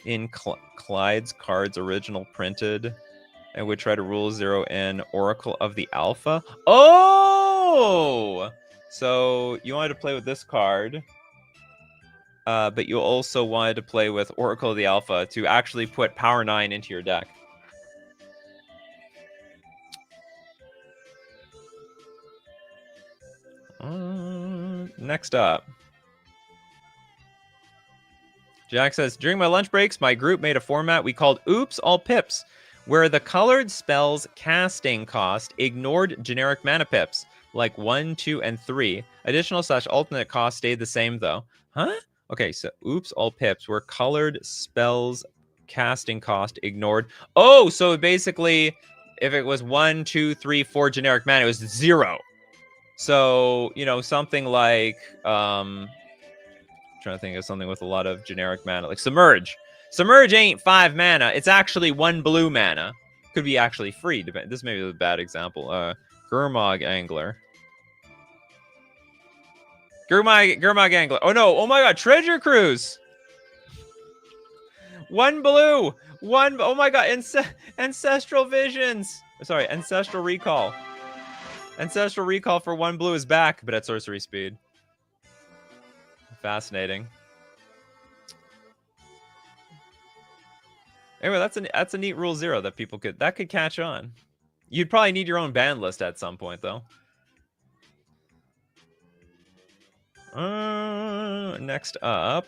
In Clyde's cards original printed and would try to rule 0 in Oracle of the Alpha. Oh! So you wanted to play with this card, but you also wanted to play with Oracle of the Alpha to actually put Power 9 into your deck. Next up. Jack says, during my lunch breaks, my group made a format we called Oops All Pips, where the colored spells casting cost ignored generic mana pips, like 1, 2, and 3. Additional/alternate cost stayed the same, though. Huh? Okay, so Oops All Pips, where colored spells casting cost ignored. Oh, so basically, if it was 1, 2, 3, 4 generic mana, it was 0. So, you know, something like... trying to think of something with a lot of generic mana, like Submerge. Submerge ain't 5 mana. It's actually 1 blue mana. Could be actually free. This may be a bad example. Gurmag Angler. Gurmag Angler. Oh no! Oh my God! Treasure Cruise. 1 blue. Oh my God! Ancestral Visions. Sorry, Ancestral Recall. Ancestral Recall for 1 blue is back, but at sorcery speed. Fascinating. Anyway, that's a neat rule 0 that people could catch on. You'd probably need your own ban list at some point, though. Next up,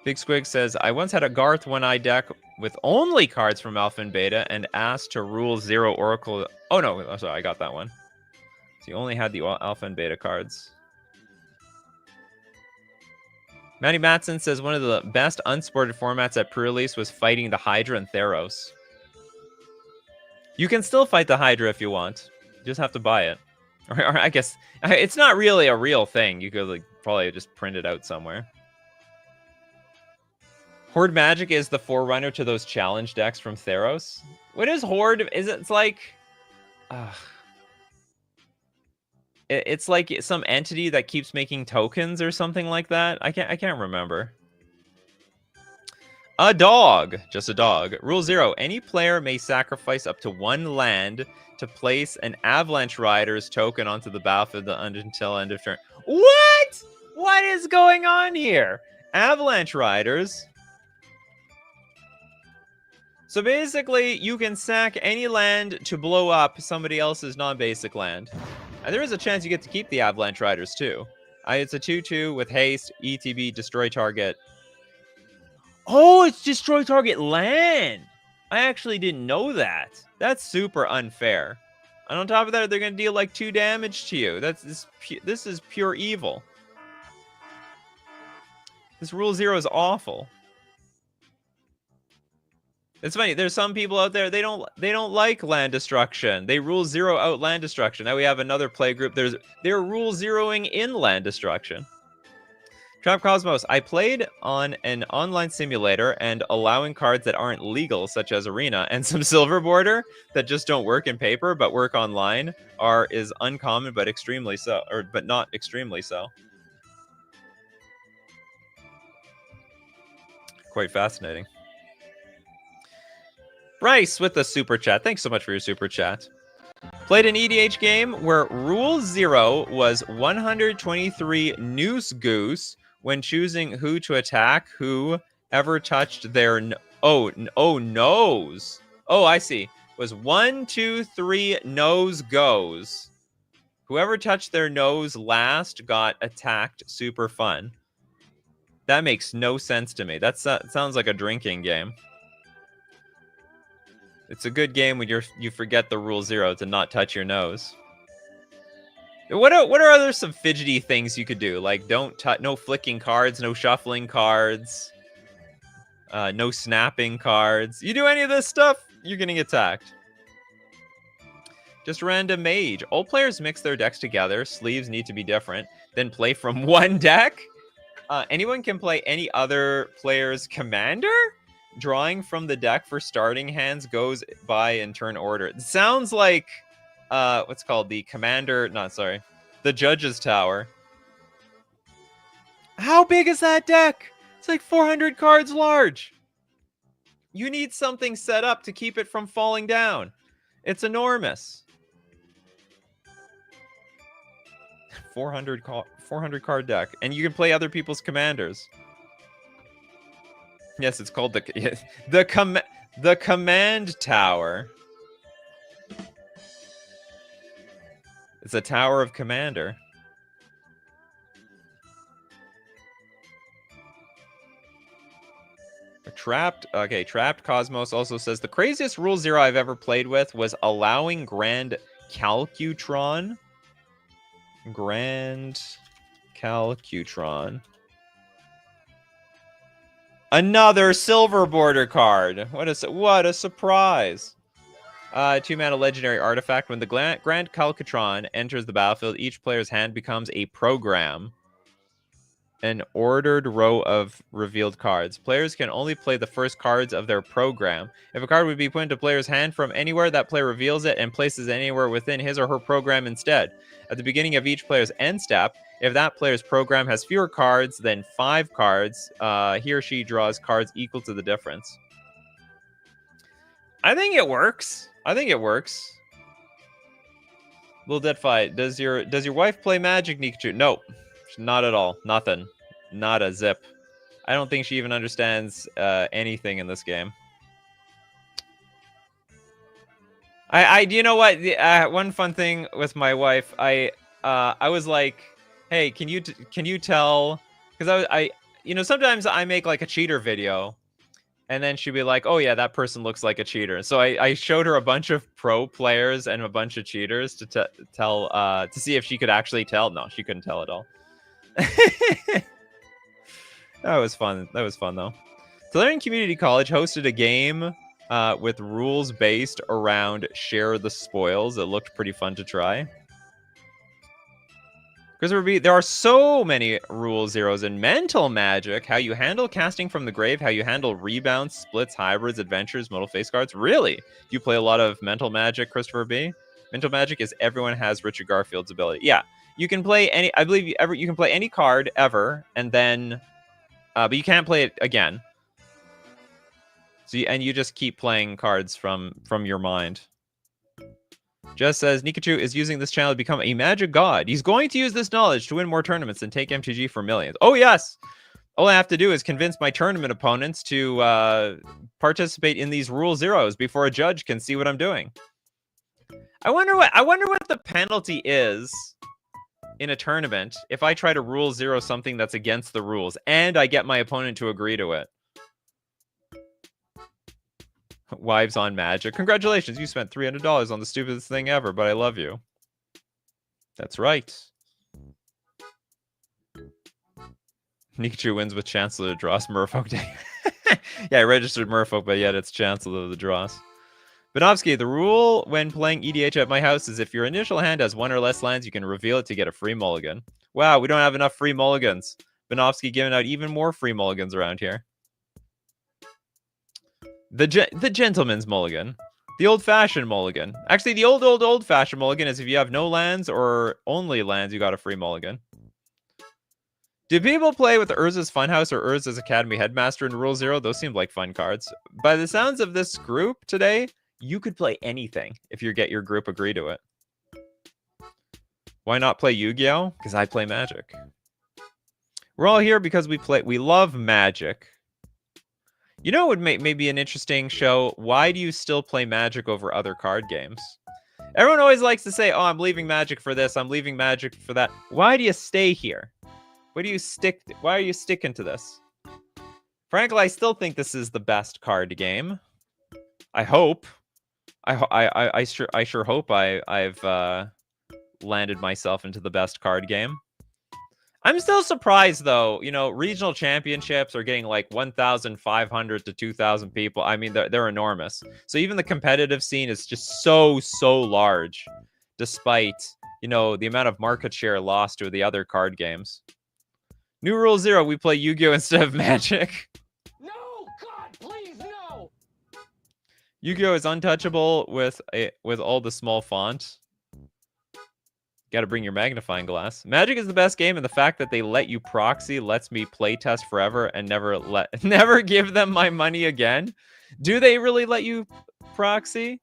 Big Squig says, I once had a Garth One-Eye deck with only cards from Alpha and Beta and asked to rule 0 Oracle. Oh no, oh, sorry, I got that one. So you only had the Alpha and Beta cards. Matty Matson says one of the best unsupported formats at pre-release was fighting the Hydra and Theros. You can still fight the Hydra if you want. You just have to buy it. Or I guess it's not really a real thing. You could probably just print it out somewhere. Horde Magic is the forerunner to those challenge decks from Theros. What is Horde? It's like... It's like some entity that keeps making tokens or something like that. I can't remember. A dog. Just a dog. Rule 0. Any player may sacrifice up to 1 land to place an Avalanche Rider's token onto the battlefield until end of turn. What? What is going on here? Avalanche Riders. So basically, you can sack any land to blow up somebody else's non-basic land. And there is a chance you get to keep the Avalanche Riders, too. It's a 2/2 with haste, ETB, destroy target. Oh, it's destroy target land! I actually didn't know that. That's super unfair. And on top of that, they're going to deal like 2 damage to you. This is pure evil. This rule 0 is awful. It's funny. There's some people out there they don't like land destruction. They rule 0 out land destruction. Now we have another play group. They're rule 0ing in land destruction. Trap Cosmos. I played on an online simulator and allowing cards that aren't legal, such as Arena, and some Silver Border that just don't work in paper but work online is uncommon but extremely so, but not extremely so. Quite fascinating. Bryce with the super chat. Thanks so much for your super chat. Played an EDH game where rule 0 was 123 Noose Goose when choosing who to attack, whoever touched their nose. Oh, I see. It was 1, 2, 3 nose goes. Whoever touched their nose last got attacked. Super fun. That makes no sense to me. That sounds like a drinking game. It's a good game when you forget the rule 0 to not touch your nose. What are other some fidgety things you could do? Like no flicking cards, no shuffling cards, no snapping cards. You do any of this stuff, you're getting attacked. Just random mage. All players mix their decks together. Sleeves need to be different. Then play from one deck. Anyone can play any other player's commander? Drawing from the deck for starting hands goes by in turn order. It sounds like what's called the the Judge's Tower. How big is that deck? It's like 400 cards large. You need something set up to keep it from falling down. It's enormous. 400 card deck, and you can play other people's commanders. Yes, it's called the Command Tower. It's a tower of commander. Trapped Cosmos also says the craziest rule 0 I've ever played with was allowing Grand Calcutron. Another Silver Border card. What a surprise. 2-mana legendary artifact. When the Grand Calcutron enters the battlefield, each player's hand becomes a program. An ordered row of revealed cards. Players can only play the first cards of their program. If a card would be put into a player's hand from anywhere, that player reveals it and places it anywhere within his or her program instead. At the beginning of each player's end step, if that player's program has fewer cards than 5 cards, he or she draws cards equal to the difference. I think it works. Little Dead Fight. Does your wife play Magic, Nikachu? No, not at all. Nothing. Not a zip. I don't think she even understands anything in this game. You know what? One fun thing with my wife, I was like, hey, can you tell? Because sometimes I make like a cheater video, and then she'd be like, oh yeah, that person looks like a cheater. So I showed her a bunch of pro players and a bunch of cheaters to tell to see if she could actually tell. No, she couldn't tell at all. That was fun though. Tolarian Community College hosted a game with rules based around share the spoils. It looked pretty fun to try. Because there are so many rule 0s in Mental Magic. How you handle casting from the grave, how you handle rebounds, splits, hybrids, adventures, modal face cards. Really? Do you play a lot of Mental Magic, Christopher B? Mental Magic is everyone has Richard Garfield's ability. Yeah, you can play any. I believe you can play any card ever, and then, but you can't play it again. So you just keep playing cards from your mind. Jess says, Nikachu is using this channel to become a magic god. He's going to use this knowledge to win more tournaments and take MTG for millions. Oh, yes. All I have to do is convince my tournament opponents to participate in these rule zeros before a judge can see what I'm doing. I wonder what the penalty is in a tournament if I try to rule zero something that's against the rules and I get my opponent to agree to it. Wives on Magic. Congratulations, you spent $300 on the stupidest thing ever, but I love you. That's right. Nikachu wins with Chancellor of the Dross. Merfolk Day. Yeah, I registered Merfolk, but yet it's Chancellor of the Dross. Benovsky, the rule when playing EDH at my house is if your initial hand has one or less lands, you can reveal it to get a free mulligan. Wow, we don't have enough free mulligans. Benovsky giving out even more free mulligans around here. The gentleman's mulligan. The old-fashioned mulligan. Actually, the old-fashioned mulligan is if you have no lands or only lands, you got a free mulligan. Do people play with Urza's Funhouse or Urza's Academy Headmaster in Rule Zero? Those seem like fun cards. By the sounds of this group today, you could play anything if you get your group agree to it. Why not play Yu-Gi-Oh? Because I play Magic. We're all here because we love Magic. You know what would make maybe an interesting show? Why do you still play Magic over other card games? Everyone always likes to say, oh, I'm leaving Magic for this, I'm leaving Magic for that. Why do you stay here? Why are you sticking to this? Frankly, I still think this is the best card game. I hope. I sure hope I've landed myself into the best card game. I'm still surprised, though. You know, regional championships are getting like 1,500 to 2,000 people. I mean, they're enormous. So even the competitive scene is just so large, despite, you know, the amount of market share lost to the other card games. New Rule Zero, we play Yu-Gi-Oh! Instead of Magic. No! God, please, no! Yu-Gi-Oh! Is untouchable with all the small font. Got to bring your magnifying glass. Magic is the best game, and the fact that they let you proxy lets me playtest forever and never give them my money again. Do they really let you proxy?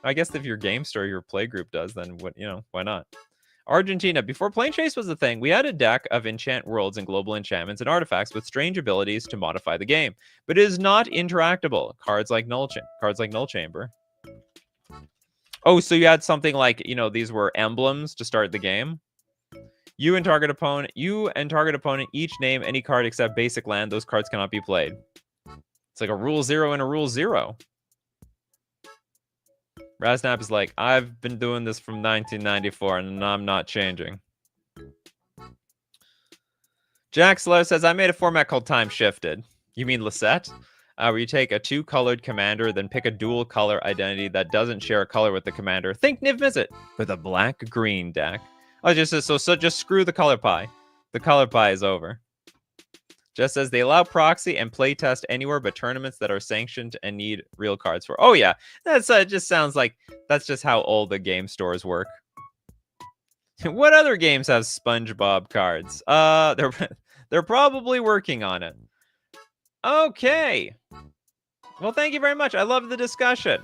I guess if your game store, your play group does, then what? You know, why not? Argentina. Before Plane Chase was a thing, we had a deck of enchant worlds and global enchantments and artifacts with strange abilities to modify the game, but it is not interactable. Cards like Null Chamber. Oh, so you had something like, you know, these were emblems to start the game. You and target opponent each name any card except basic land. Those cards cannot be played. It's like a Rule Zero and a Rule Zero. Raznap is like, I've been doing this from 1994 and I'm not changing. Jack Slow says, I made a format called Time Shifted. You mean Lisette? Where you take a two-colored commander, then pick a dual-color identity that doesn't share a color with the commander. Think Niv Mizzet with a black-green deck. Oh, just screw the color pie. The color pie is over. Just says they allow proxy and playtest anywhere but tournaments that are sanctioned and need real cards for. Oh yeah, that's just sounds like that's just how all the game stores work. What other games have SpongeBob cards? They're probably working on it. Okay. Well, thank you very much. I love the discussion.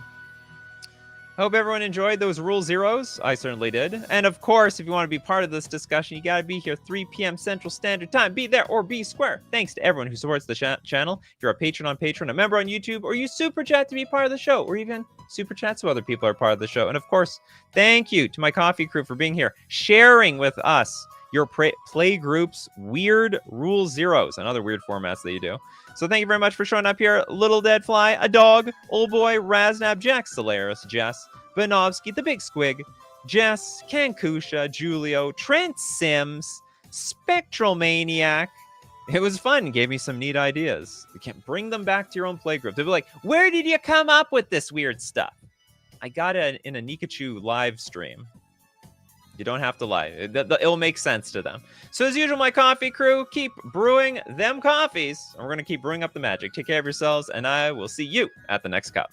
Hope everyone enjoyed those Rule Zeros. I certainly did. And of course, if you want to be part of this discussion, you got to be here 3 p.m. Central Standard Time. Be there or be square. Thanks to everyone who supports the channel. If you're a patron on Patreon, a member on YouTube, or you super chat to be part of the show, or even super chat so other people are part of the show. And of course, thank you to my coffee crew for being here, sharing with us your play group's weird Rule Zeros and other weird formats that you do. So thank you very much for showing up here. Little Dead Fly, A Dog, Old Boy, Raznab, Jack Solaris, Jess, Benovsky, The Big Squig, Jess, Kankusha, Julio, Trent Sims, Spectral Maniac. It was fun. Gave me some neat ideas. You can bring them back to your own playgroup. They'll be like, where did you come up with this weird stuff? I got it in a Nikachu live stream. You don't have to lie. It'll make sense to them. So as usual, my coffee crew, keep brewing them coffees. And we're going to keep brewing up the magic. Take care of yourselves, and I will see you at the next cup.